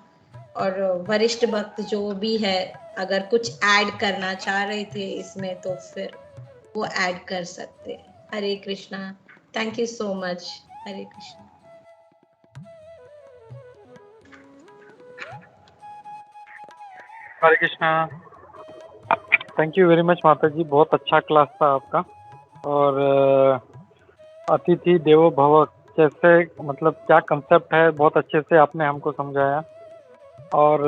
और वरिष्ठ भक्त जो भी है अगर कुछ ऐड करना चाह रहे थे इसमें तो फिर वो ऐड कर सकते हैं। Hare Krishna, thank you so much. Hare Krishna. Hare Krishna. Thank you very much माता जी, बहुत अच्छा क्लास था आपका। और अतिथि देवो भव कैसे मतलब क्या कंसेप्ट है, बहुत अच्छे से आपने हमको समझाया। और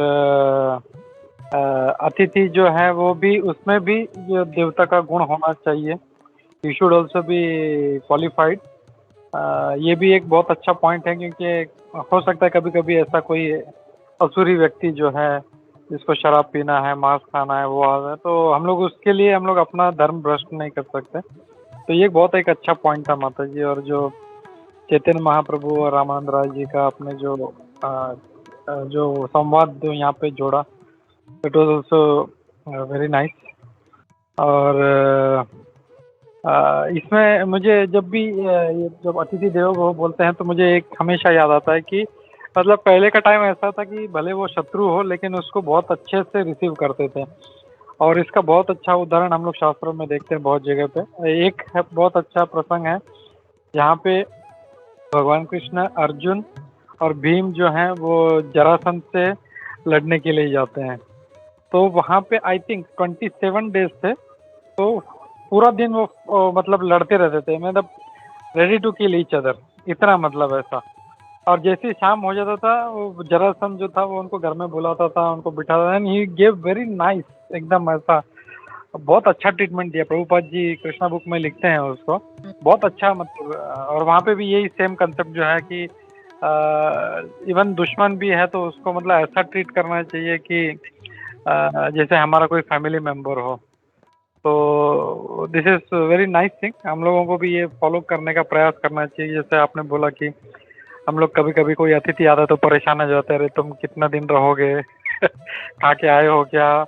अतिथि जो है वो भी, उसमें भी जो देवता का गुण होना चाहिए, you should also be qualified. ये भी एक बहुत अच्छा पॉइंट है, क्योंकि हो सकता है कभी कभी ऐसा कोई असुरी व्यक्ति जो है जिसको शराब पीना है, मांस खाना है, वो आ जाए, तो हम लोग उसके लिए हम लोग अपना धर्म भ्रष्ट नहीं कर सकते। तो ये बहुत एक अच्छा पॉइंट था माता जी। और जो चैतन्य महाप्रभु और रामानंद राय जी का आपने जो संवाद जो यहाँ पे जोड़ा, it was also very nice. और इसमें मुझे जब भी ये जब अतिथि देवो भव बोलते हैं तो मुझे एक हमेशा याद आता है कि मतलब पहले का टाइम ऐसा था कि भले वो शत्रु हो लेकिन उसको बहुत अच्छे से रिसीव करते थे। और इसका बहुत अच्छा उदाहरण हम लोग शास्त्रों में देखते हैं बहुत जगह पे। एक बहुत अच्छा प्रसंग है जहाँ पे भगवान कृष्ण, अर्जुन और भीम जो हैं वो जरासंध से लड़ने के लिए जाते हैं। तो वहाँ पे आई थिंक 27 डेज थे, तो पूरा दिन वो मतलब लड़ते रहते थे, मतलब ready to kill each other, इतना मतलब ऐसा। और जैसे ही शाम हो जाता था, वो जरासंध जो था वो उनको घर में बुलाता था, उनको बिठाता था, and he gave very nice, एकदम ऐसा बहुत अच्छा ट्रीटमेंट दिया। प्रभुपाद जी कृष्णा बुक में लिखते हैं उसको, बहुत अच्छा मतलब। और वहाँ पे भी यही सेम कंसेप्ट जो है कि इवन दुश्मन भी है तो उसको मतलब ऐसा ट्रीट करना चाहिए कि जैसे हमारा कोई फैमिली मेंबर हो। तो this is very nice thing, हम लोगों को भी ये फॉलो करने का प्रयास करना चाहिए। जैसे आपने बोला कि हम लोग कभी कभी कोई अतिथि आता तो परेशान हो जाते, अरे तुम कितना दिन रहोगे खा के आए हो क्या।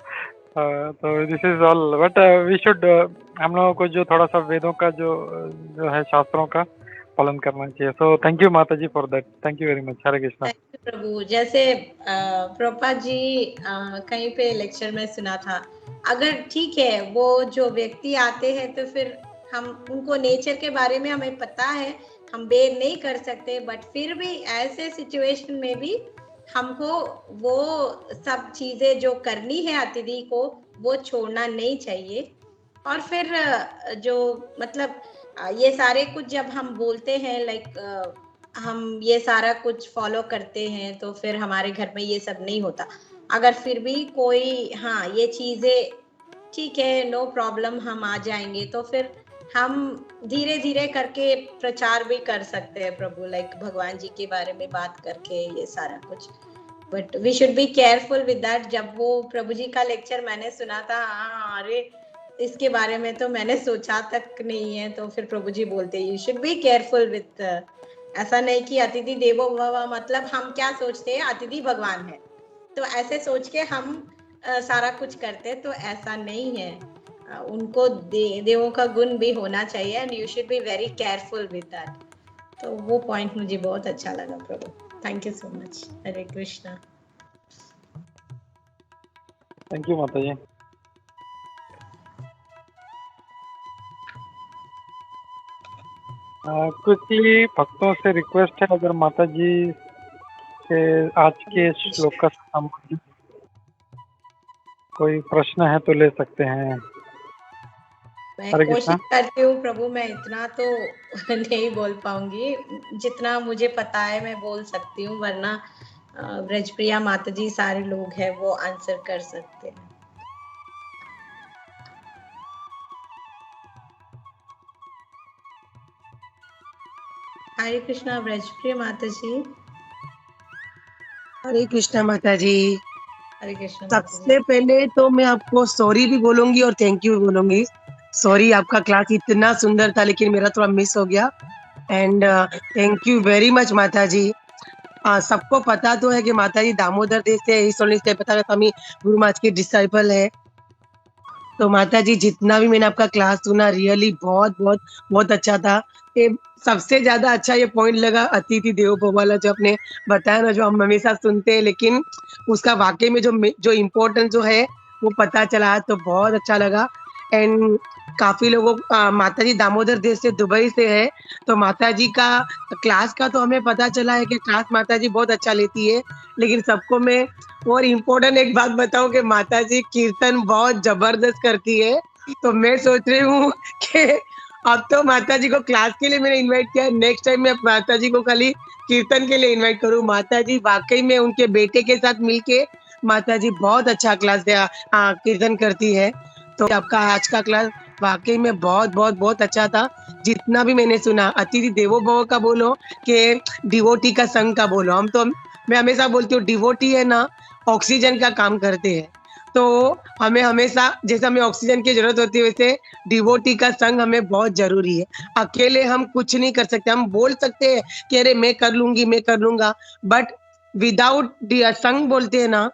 तो this is all, but we should, हम लोगों को जो थोड़ा सा वेदों का जो है शास्त्रों का पालन करना चाहिए। सो थैंक यू माता ji for that, thank you very much. Hare Krishna. Thank you प्रभु। जैसे प्रभुपाद जी कहीं पे लेक्चर में सुना था, अगर ठीक है वो जो व्यक्ति आते हैं तो फिर हम उनको नेचर के बारे में हमें पता है, हम बेर नहीं कर सकते, बट फिर भी ऐसे सिचुएशन में भी हमको वो सब चीजें जो करनी है अतिथि को वो छोड़ना नहीं चाहिए। और फिर जो मतलब ये सारे कुछ जब हम बोलते हैं लाइक हम ये सारा कुछ फॉलो करते हैं तो फिर हमारे घर में ये सब नहीं होता। अगर फिर भी कोई हाँ ये चीजें ठीक है, नो प्रॉब्लम, हम आ जाएंगे, तो फिर हम धीरे धीरे करके प्रचार भी कर सकते हैं प्रभु, लाइक भगवान जी के बारे में बात करके ये सारा कुछ। But we should be careful with that. जब वो प्रभु जी का लेक्चर मैंने सुना था, अरे इसके बारे में तो मैंने सोचा तक नहीं है, तो फिर प्रभु जी बोलते you should be careful with, ऐसा नहीं कि अतिथि देवो भव, मतलब हम क्या सोचते हैं अतिथि भगवान है तो ऐसे सोच के हम सारा कुछ करते, तो ऐसा नहीं है। उनको देवों का गुण भी होना चाहिए and you should be very careful with that. तो वो पॉइंट मुझे बहुत अच्छा लगा प्रभु, thank you so much. Hare Krishna. Thank you माता जी। कुछ ही भक्तों से रिक्वेस्ट है, अगर माता जी के आज के श्लोक का संबंधित कोई प्रश्न है तो ले सकते हैं। मैं हरे कोशिश कृष्णा। करती हूँ प्रभु, मैं इतना तो नहीं बोल पाऊंगी, जितना मुझे पता है मैं बोल सकती हूँ, वरना ब्रजप्रिया माता जी सारे लोग हैं वो आंसर कर सकते हैं। हरे कृष्णा ब्रजप्रिया माता जी। हरे कृष्णा माता जी। हरे कृष्णा माता जी। सबसे पहले तो मैं आपको सॉरी भी बोलूंगी और थैंक यू भी बोलूंगी। सॉरी, आपका क्लास इतना सुंदर था लेकिन मेरा थोड़ा मिस हो गया। And thank you very much माता जी। सबको पता तो है कि माता जी दामोदर देश से गुरु महाराज की डिसाइपल है। तो माता जी जितना भी मैंने आपका क्लास सुना रियली बहुत बहुत बहुत अच्छा था। ये सबसे ज्यादा अच्छा ये पॉइंट लगा अतिथि देवो भव वाला, जो आपने बताया ना, जो हम हमेशा सुनते हैं लेकिन उसका वाकई में जो इम्पोर्टेंस जो है वो पता चला, तो बहुत अच्छा लगा। एंड काफी लोगों माता जी दामोदर देश से दुबई से है, तो माता जी का क्लास का तो हमें पता चला है कि क्लास माता जी बहुत अच्छा लेती है, लेकिन सबको मैं और इम्पोर्टेंट एक बात बताऊं कि माता जी कीर्तन बहुत जबरदस्त करती है। तो मैं सोच रही हूँ कि अब तो माता जी को क्लास के लिए मैंने इनवाइट किया, नेक्स्ट टाइम मैं माता जी को खाली कीर्तन के लिए इनवाइट करूँ। माता जी वाकई में उनके बेटे के साथ मिलके माता जी बहुत अच्छा क्लास दिया, कीर्तन करती है। तो आपका आज का क्लास वाक़ई में बहुत, बहुत, बहुत अच्छा था। जितना भी मैंने सुना, अतिथि देवो भव का बोलो कि डिवोटी का संग का बोलो, मैं हमेशा बोलती हूँ डिवोटी है ना, ऑक्सीजन का काम करते हैं। तो हमें हमेशा जैसे हमें ऑक्सीजन की ज़रूरत होती है, वैसे डिवोटी का संग हमें बहुत ज़रूरी है। अकेले हम कुछ नहीं कर सकते। हम बोल सकते हैं कि अरे मैं कर लूँगी, मैं कर लूँगा, बट विदाउट संग बोलते हैं ना,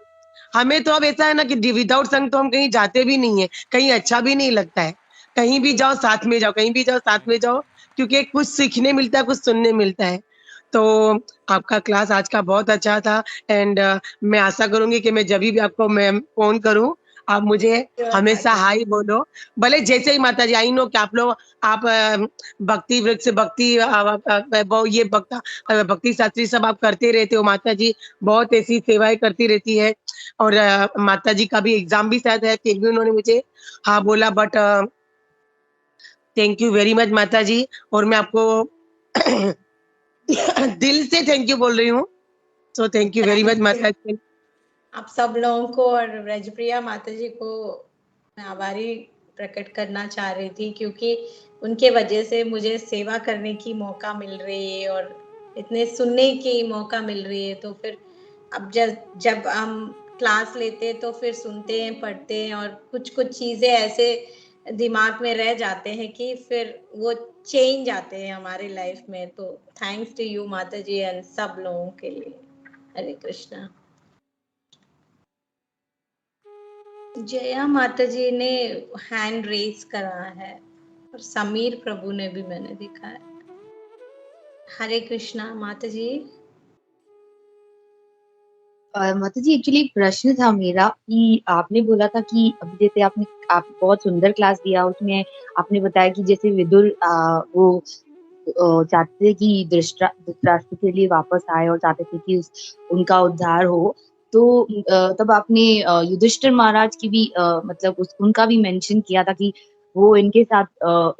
हमें तो अब ऐसा है ना कि विदाउट संग तो हम कहीं जाते भी नहीं है, कहीं अच्छा भी नहीं लगता है। कहीं भी जाओ साथ में जाओ, कहीं भी जाओ साथ में जाओ, क्योंकि कुछ सीखने मिलता है, कुछ सुनने मिलता है। तो आपका क्लास आज का बहुत अच्छा था एंड मैं आशा करूँगी कि मैं जभी भी आपको मैं फ़ोन करूँ, आप मुझे हमेशा हाय बोलो। भले जैसे ही माता जी, आई नो कि आप भक्ति वृक्ष भक्ति वो ये भक्ति शास्त्री सब आप करते रहते हो। माता जी बहुत ऐसी सेवाएँ करती रहती है और माता जी का भी एग्ज़ाम भी शायद है, फिर भी उन्होंने मुझे हाँ बोला, but thank you very much माता जी। और मैं आपको दिल से थैंक यू बोल रही हूँ। सो थैंक यू वेरी मच माता जी। आप सब लोगों को और ब्रजप्रिया माता जी को मैं आभारी प्रकट करना चाह रही थी, क्योंकि उनके वजह से मुझे सेवा करने की मौका मिल रही है और इतने सुनने की मौका मिल रही है। तो फिर अब जब हम क्लास लेते हैं तो फिर सुनते हैं, पढ़ते हैं और कुछ चीज़ें ऐसे दिमाग में रह जाते हैं कि फिर वो चेंज आते हैं हमारे लाइफ में। तो थैंक्स टू यू माता जी एंड सब लोगों के लिए। हरे कृष्णा। जया माता जी ने हैंड रेज करा है और समीर प्रभु ने भी मैंने देखा है। हरे कृष्णा माता जी। माता जी एक्चुअली एक प्रश्न था मेरा कि आपने बोला था कि अभी जैसे आप बहुत सुंदर क्लास दिया, उसमें आपने बताया कि जैसे विदुर वो चाहते थे कि धृतराष्ट्र के लिए वापस आए और चाहते थे कि उनका उद्धार हो। तो तब आपने युधिष्ठिर महाराज की भी मतलब उनका भी मेंशन किया था कि वो इनके साथ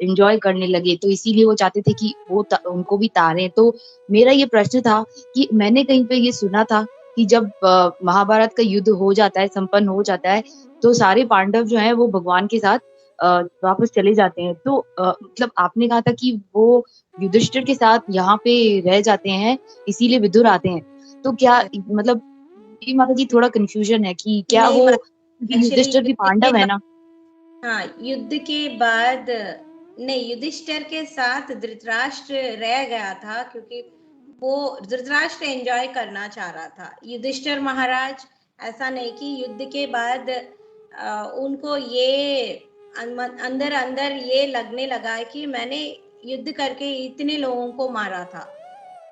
एंजॉय करने लगे, तो इसीलिए वो चाहते थे कि वो उनको भी तारें। तो मेरा ये प्रश्न था कि मैंने कहीं पे ये सुना था कि जब महाभारत का युद्ध हो जाता है, संपन्न हो जाता है, तो सारे पांडव जो हैं वो भगवान के साथ वापस चले जाते हैं। तो मतलब आपने कहा था कि वो युधिष्ठिर के साथ यहाँ पे रह जाते हैं, इसीलिए विदुर आते हैं। तो क्या मतलब ये माता जी थोड़ा कन्फ्यूजन है कि क्या नहीं, वो एक्चुअली युधिष्ठिर भी पांडव है ना? हाँ, युद्ध के बाद नहीं, युधिष्ठिर के साथ धृतराष्ट्र रह गया था क्योंकि वो धृतराष्ट्र एंजॉय करना चाह रहा था। युधिष्ठिर महाराज ऐसा नहीं कि युद्ध के बाद उनको ये अंदर अंदर ये लगने लगा कि मैंने युद्ध करके इतने लोगों को मारा था।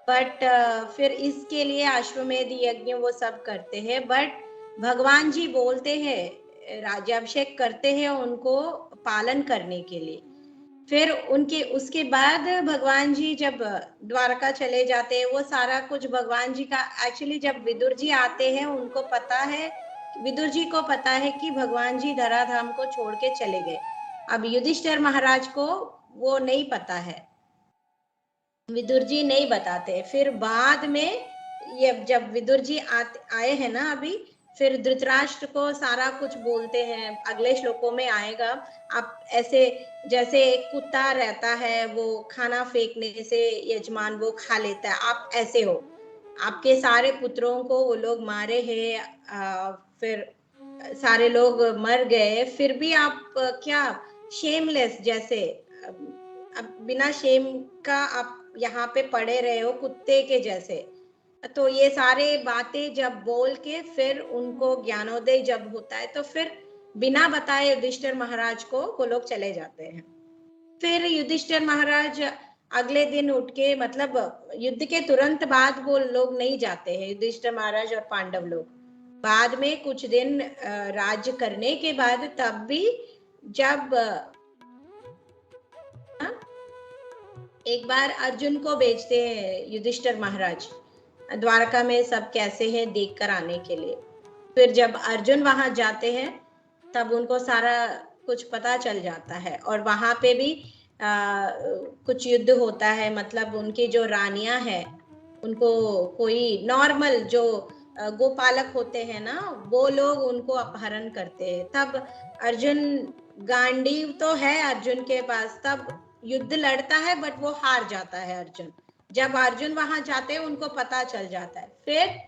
बट फिर इसके लिए अश्वमेध यज्ञ वो सब करते हैं। बट भगवान जी बोलते हैं, राज्याभिषेक करते हैं उनको पालन करने के लिए। फिर उनके उसके बाद भगवान जी जब द्वारका चले जाते हैं, वो सारा कुछ भगवान जी का एक्चुअली जब विदुर जी आते हैं उनको पता है, विदुर जी को पता है कि भगवान जी धराधाम को छोड़ के चले गए। अब युधिष्ठिर महाराज को वो नहीं पता है, विदुर जी नहीं बताते। फिर बाद में ये जब विदुर जी आए हैं ना अभी, फिर धृतराष्ट्र को सारा कुछ बोलते हैं, अगले श्लोकों में आएगा। आप ऐसे जैसे एक कुत्ता रहता है, वो खाना फेंकने से यजमान वो खा लेता है, आप ऐसे हो। आपके सारे पुत्रों को वो लोग मारे हैं, फिर सारे लोग मर गए, फिर भी आप क्या शेमलेस जैसे अब बिना शेम का आप यहाँ पे पड़े रहे हो कुत्ते के जैसे। तो ये सारे बातें जब बोल के फिर उनको ज्ञानोदय जब होता है तो फिर बिना बताए युधिष्ठिर महाराज को वो लोग चले जाते हैं। फिर युधिष्ठिर महाराज अगले दिन उठ के, मतलब युद्ध के तुरंत बाद वो लोग नहीं जाते हैं, युधिष्ठिर महाराज और पांडव लोग बाद में कुछ दिन राज्य करने के बाद, तब भी जब एक बार अर्जुन को भेजते हैं युधिष्ठिर महाराज द्वारका में सब कैसे है देख कर आने के लिए। फिर जब अर्जुन वहां जाते हैं तब उनको सारा कुछ पता चल जाता है और वहां पे भी कुछ युद्ध होता है। मतलब उनकी जो रानियां हैं उनको कोई नॉर्मल जो गोपालक होते हैं ना, वो लोग उनको अपहरण करते हैं। तब अर्जुन, गांडीव तो है अर्जुन के पास, तब युद्ध लड़ता है बट वो हार जाता है अर्जुन। जब अर्जुन वहां जाते हैं उनको पता चल जाता है। फिर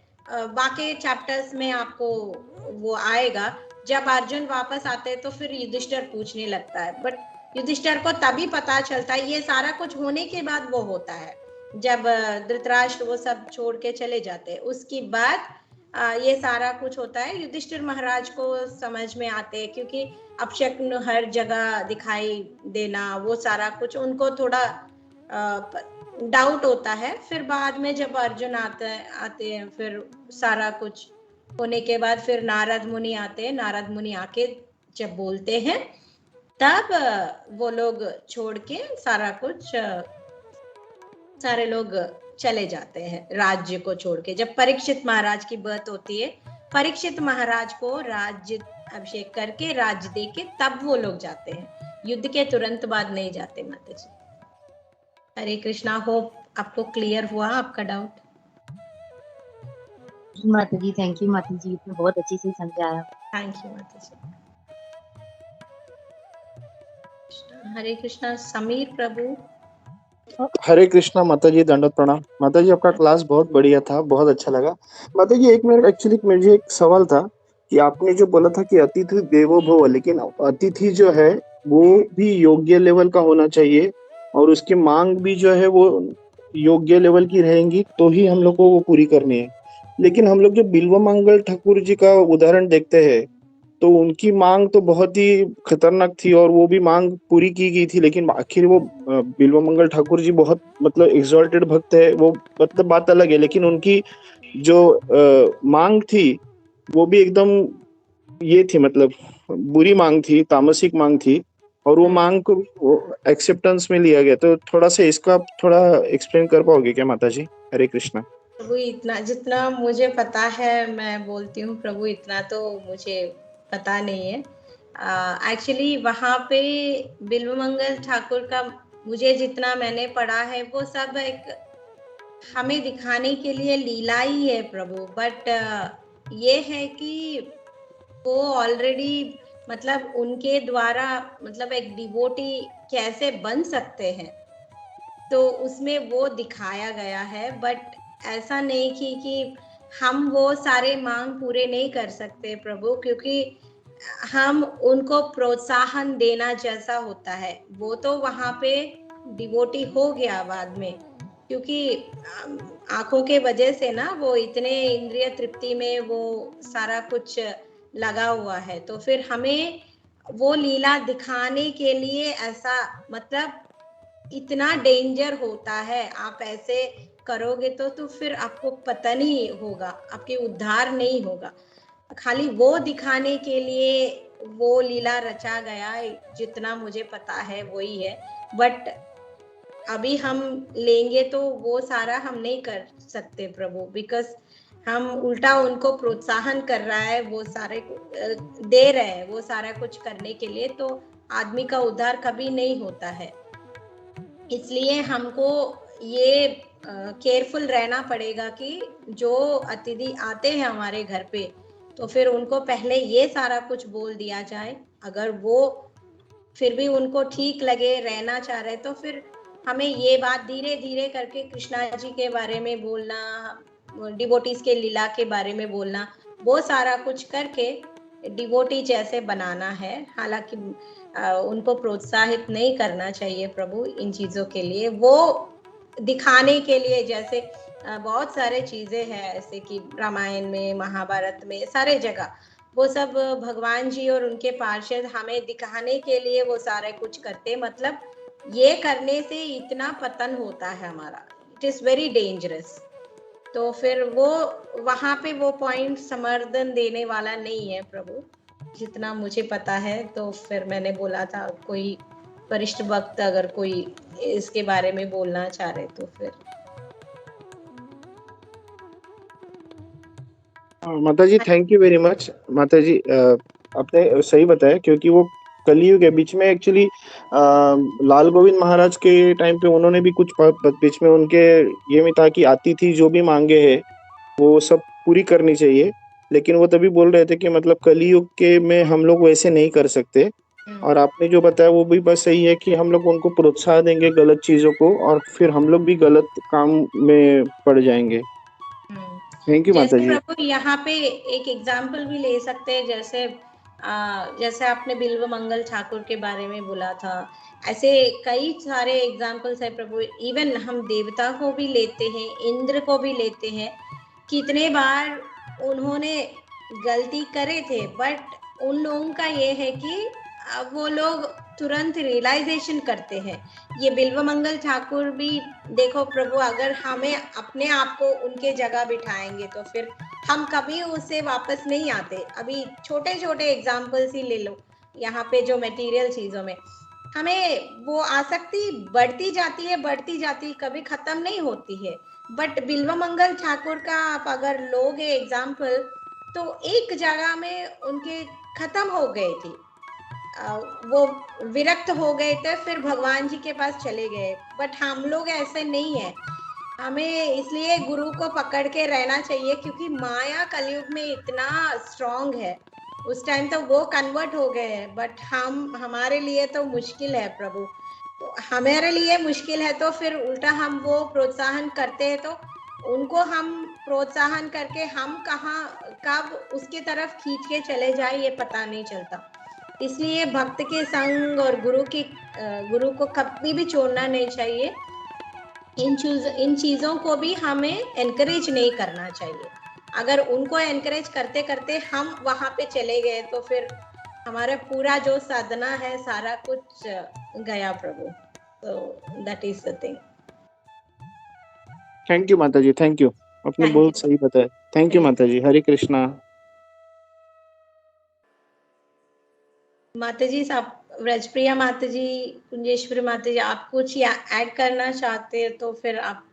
बाकी चैप्टर्स में आपको वो आएगा। जब अर्जुन वापस आते हैं तो फिर युधिष्ठिर पूछने लगता है, बट युधिष्ठिर को तभी पता चलता है, ये सारा कुछ होने के बाद वो होता है, जब धृतराष्ट्र वो सब छोड़ के चले जाते हैं। उसके बाद ये सारा कुछ होता है। युधिष्ठिर महाराज को समझ में आते हैं, क्योंकि अपशकुन हर जगह दिखाई देना, वो सारा कुछ उनको थोड़ा डाउट होता है। फिर बाद में जब अर्जुन आते हैं, फिर सारा कुछ होने के बाद फिर नारद मुनि आते हैं। नारद मुनि आके जब बोलते हैं, तब वो लोग छोड़ के सारा कुछ, सारे लोग चले जाते हैं राज्य को छोड़ के। जब परीक्षित महाराज की बर्थ होती है, परीक्षित महाराज को राज्य अभिषेक करके राज्य देके तब वो लोग जाते हैं, युद्ध के तुरंत बाद नहीं जाते। माता जी, हरे कृष्णा। होप आपको क्लियर हुआ आपका डाउट। माता जी थैंक यू माता जी, आपने बहुत अच्छे से समझाया। थैंक यू माता जी। हरे कृष्णा। समीर प्रभु। हरे कृष्णा माता जी, दंडवत प्रणाम। माता जी आपका क्लास बहुत बढ़िया था, बहुत अच्छा लगा। माता जी एक मेरा एक्चुअली मुझे एक सवाल था कि आपने जो बोला था कि अतिथि देवो भव, लेकिन अतिथि जो है वो भी योग्य लेवल का होना चाहिए और उसकी मांग भी जो है वो योग्य लेवल की रहेंगी तो ही हम लोग को वो पूरी करनी है। लेकिन हम लोग जो बिल्व मंगल ठाकुर जी का उदाहरण देखते हैं तो उनकी मांग तो बहुत ही खतरनाक थी और वो भी मांग पूरी की गई थी, लेकिन आखिर वो बिल्व मंगल ठाकुर जी बहुत मतलब एक्सॉल्टेड भक्त है, वो मतलब बात अलग है। लेकिन उनकी जो मांग थी वो भी एकदम ये थी, मतलब बुरी मांग थी, तामसिक मांग थी, और वो मांग को वो एक्सेप्टेंस में लिया गया। तो थोड़ा सा इसका थोड़ा एक्सप्लेन कर पाओगे क्या माता जी? हरे कृष्णा। प्रभु इतना जितना मुझे पता है मैं बोलती हूँ प्रभु, इतना तो मुझे पता नहीं है। एक्चुअली वहाँ पे बिल्वमंगल ठाकुर का मुझे जितना मैंने पढ़ा है वो सब एक हमें दिखाने के लिए लीला ही है प्रभु। बट ये है कि वो ऑलरेडी मतलब उनके द्वारा मतलब एक डिवोटी कैसे बन सकते हैं, तो उसमें वो दिखाया गया है। बट ऐसा नहीं कि हम वो सारे मांग पूरे नहीं कर सकते प्रभु, क्योंकि हम उनको प्रोत्साहन देना जैसा होता है। वो तो वहाँ पे डिवोटी हो गया बाद में, क्योंकि आंखों के वजह से ना वो इतने इंद्रिय तृप्ति में वो सारा कुछ लगा हुआ है। तो फिर हमें वो लीला दिखाने के लिए ऐसा मतलब इतना डेंजर होता है। आप ऐसे करोगे तो फिर आपको पता नहीं होगा, आपके उद्धार नहीं होगा। खाली वो दिखाने के लिए वो लीला रचा गया, जितना मुझे पता है वही है। बट अभी हम लेंगे तो वो सारा हम नहीं कर सकते प्रभु, बिकॉज हम उल्टा उनको प्रोत्साहन कर रहा है, वो सारे दे रहे हैं वो सारा कुछ करने के लिए, तो आदमी का उद्धार कभी नहीं होता है। इसलिए हमको ये केयरफुल रहना पड़ेगा कि जो अतिथि आते हैं हमारे घर पे, तो फिर उनको पहले ये सारा कुछ बोल दिया जाए। अगर वो फिर भी उनको ठीक लगे, रहना चाह रहे, तो फिर हमें ये बात धीरे धीरे करके कृष्णा जी के बारे में बोलना, डिवोटीज के लीला के बारे में बोलना, वो सारा कुछ करके डिवोटी जैसे बनाना है। हालांकि उनको प्रोत्साहित नहीं करना चाहिए प्रभु इन चीजों के लिए, वो दिखाने के लिए। जैसे बहुत सारे चीजें हैं ऐसे कि रामायण में, महाभारत में, सारे जगह वो सब भगवान जी और उनके पार्षद हमें दिखाने के लिए वो सारे कुछ करते। मतलब ये करने से इतना पतन होता है हमारा, इट इज वेरी डेंजरस। तो फिर वो वहां पे वो पॉइंट समर्थन देने वाला नहीं है प्रभु, जितना मुझे पता है। तो फिर मैंने बोला था कोई वरिष्ठ भक्त अगर कोई इसके बारे में बोलना चाह रहे तो फिर। माता जी थैंक यू वेरी मच। माता जी आपने सही बताया, क्योंकि वो कलयुग के बीच में एक्चुअली लाल गोविंद महाराज के टाइम पे उन्होंने भी कुछ बीच में उनके ये में था कि अतिथि जो भी मांगे है वो सब पूरी करनी चाहिए। लेकिन वो तभी बोल रहे थे कि मतलब कलयुग के में हम लोग वैसे नहीं कर सकते, और आपने जो बताया वो भी बस सही है कि हम लोग उनको प्रोत्साहन देंगे गलत चीज़ों को, और फिर हम लोग भी गलत काम में पड़ जाएँगे। हम्म। थैंक यू जैसे माताजी। प्रभु यहाँ पे एक एग्जाम्पल भी ले सकते हैं, जैसे जैसे आपने बिल्व मंगल ठाकुर के बारे में बोला था, ऐसे कई सारे एग्जाम्पल्स है प्रभु। इवन हम देवता को भी लेते हैं, इंद्र को भी लेते हैं, कितने बार उन्होंने गलती करे थे, बट उन लोगों का ये है कि वो लोग तुरंत रियलाइजेशन करते हैं। ये बिल्व मंगल ठाकुर भी देखो प्रभु, अगर हमें अपने आप को उनके जगह बिठाएंगे तो फिर हम कभी उससे वापस नहीं आते। अभी छोटे छोटे एग्जाम्पल्स ही ले लो, यहाँ पे जो मटेरियल चीजों में हमें वो आसक्ति बढ़ती जाती है, कभी खत्म नहीं होती है। बट बिल्व मंगल ठाकुर का आप अगर लोगे एग्जाम्पल, तो एक जगह में उनके खत्म हो गए थे, वो विरक्त हो गए थे, फिर भगवान जी के पास चले गए। बट हम लोग ऐसे नहीं है, हमें इसलिए गुरु को पकड़ के रहना चाहिए, क्योंकि माया कलयुग में इतना स्ट्रांग है। उस टाइम तो वो कन्वर्ट हो गए हैं, बट हमारे लिए तो मुश्किल है प्रभु। तो हमारे लिए मुश्किल है, तो फिर उल्टा हम वो प्रोत्साहन करते हैं, तो उनको हम प्रोत्साहन करके हम कहाँ कब उसके तरफ खींच के चले जाए ये पता नहीं चलता। इसलिए भक्त के संग और गुरु को कभी भी छोड़ना नहीं चाहिए। इन चीजों को भी हमें एनकरेज नहीं करना चाहिए। अगर उनको एनकरेज करते करते हम वहां पे चले गए, तो फिर हमारा पूरा जो साधना है सारा कुछ गया प्रभु। तो that is the thing. Thank you माताजी, थैंक यू। आपने थैंक बहुत यू। सही बताया। थैंक यू माताजी। हरे कृष्णा। माताजी आप, व्रजप्रिया माताजी, कुंजेश्वरी माताजी, आप कुछ ऐड करना चाहते हैं तो फिर आप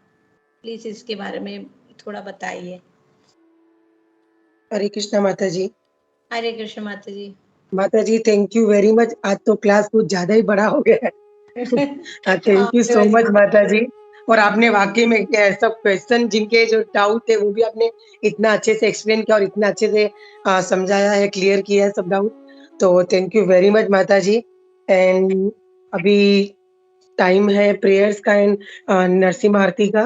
प्लीज इसके बारे में थोड़ा बताइए। हरे कृष्णा माता जी। हरे कृष्ण माता जी। माता जी थैंक यू वेरी मच। आज तो क्लास कुछ ज्यादा ही बड़ा हो गया है। थैंक यू सो मच माता जी। और आपने वाकई में सब क्वेश्चन जिनके जो डाउट थे वो भी आपने इतना अच्छे से एक्सप्लेन किया और इतना अच्छे से समझाया है, क्लियर किया है सब डाउट। तो थैंक यू वेरी मच माता जी। एंड अभी टाइम है प्रेयर्स का एंड नरसिम्हा आरती का।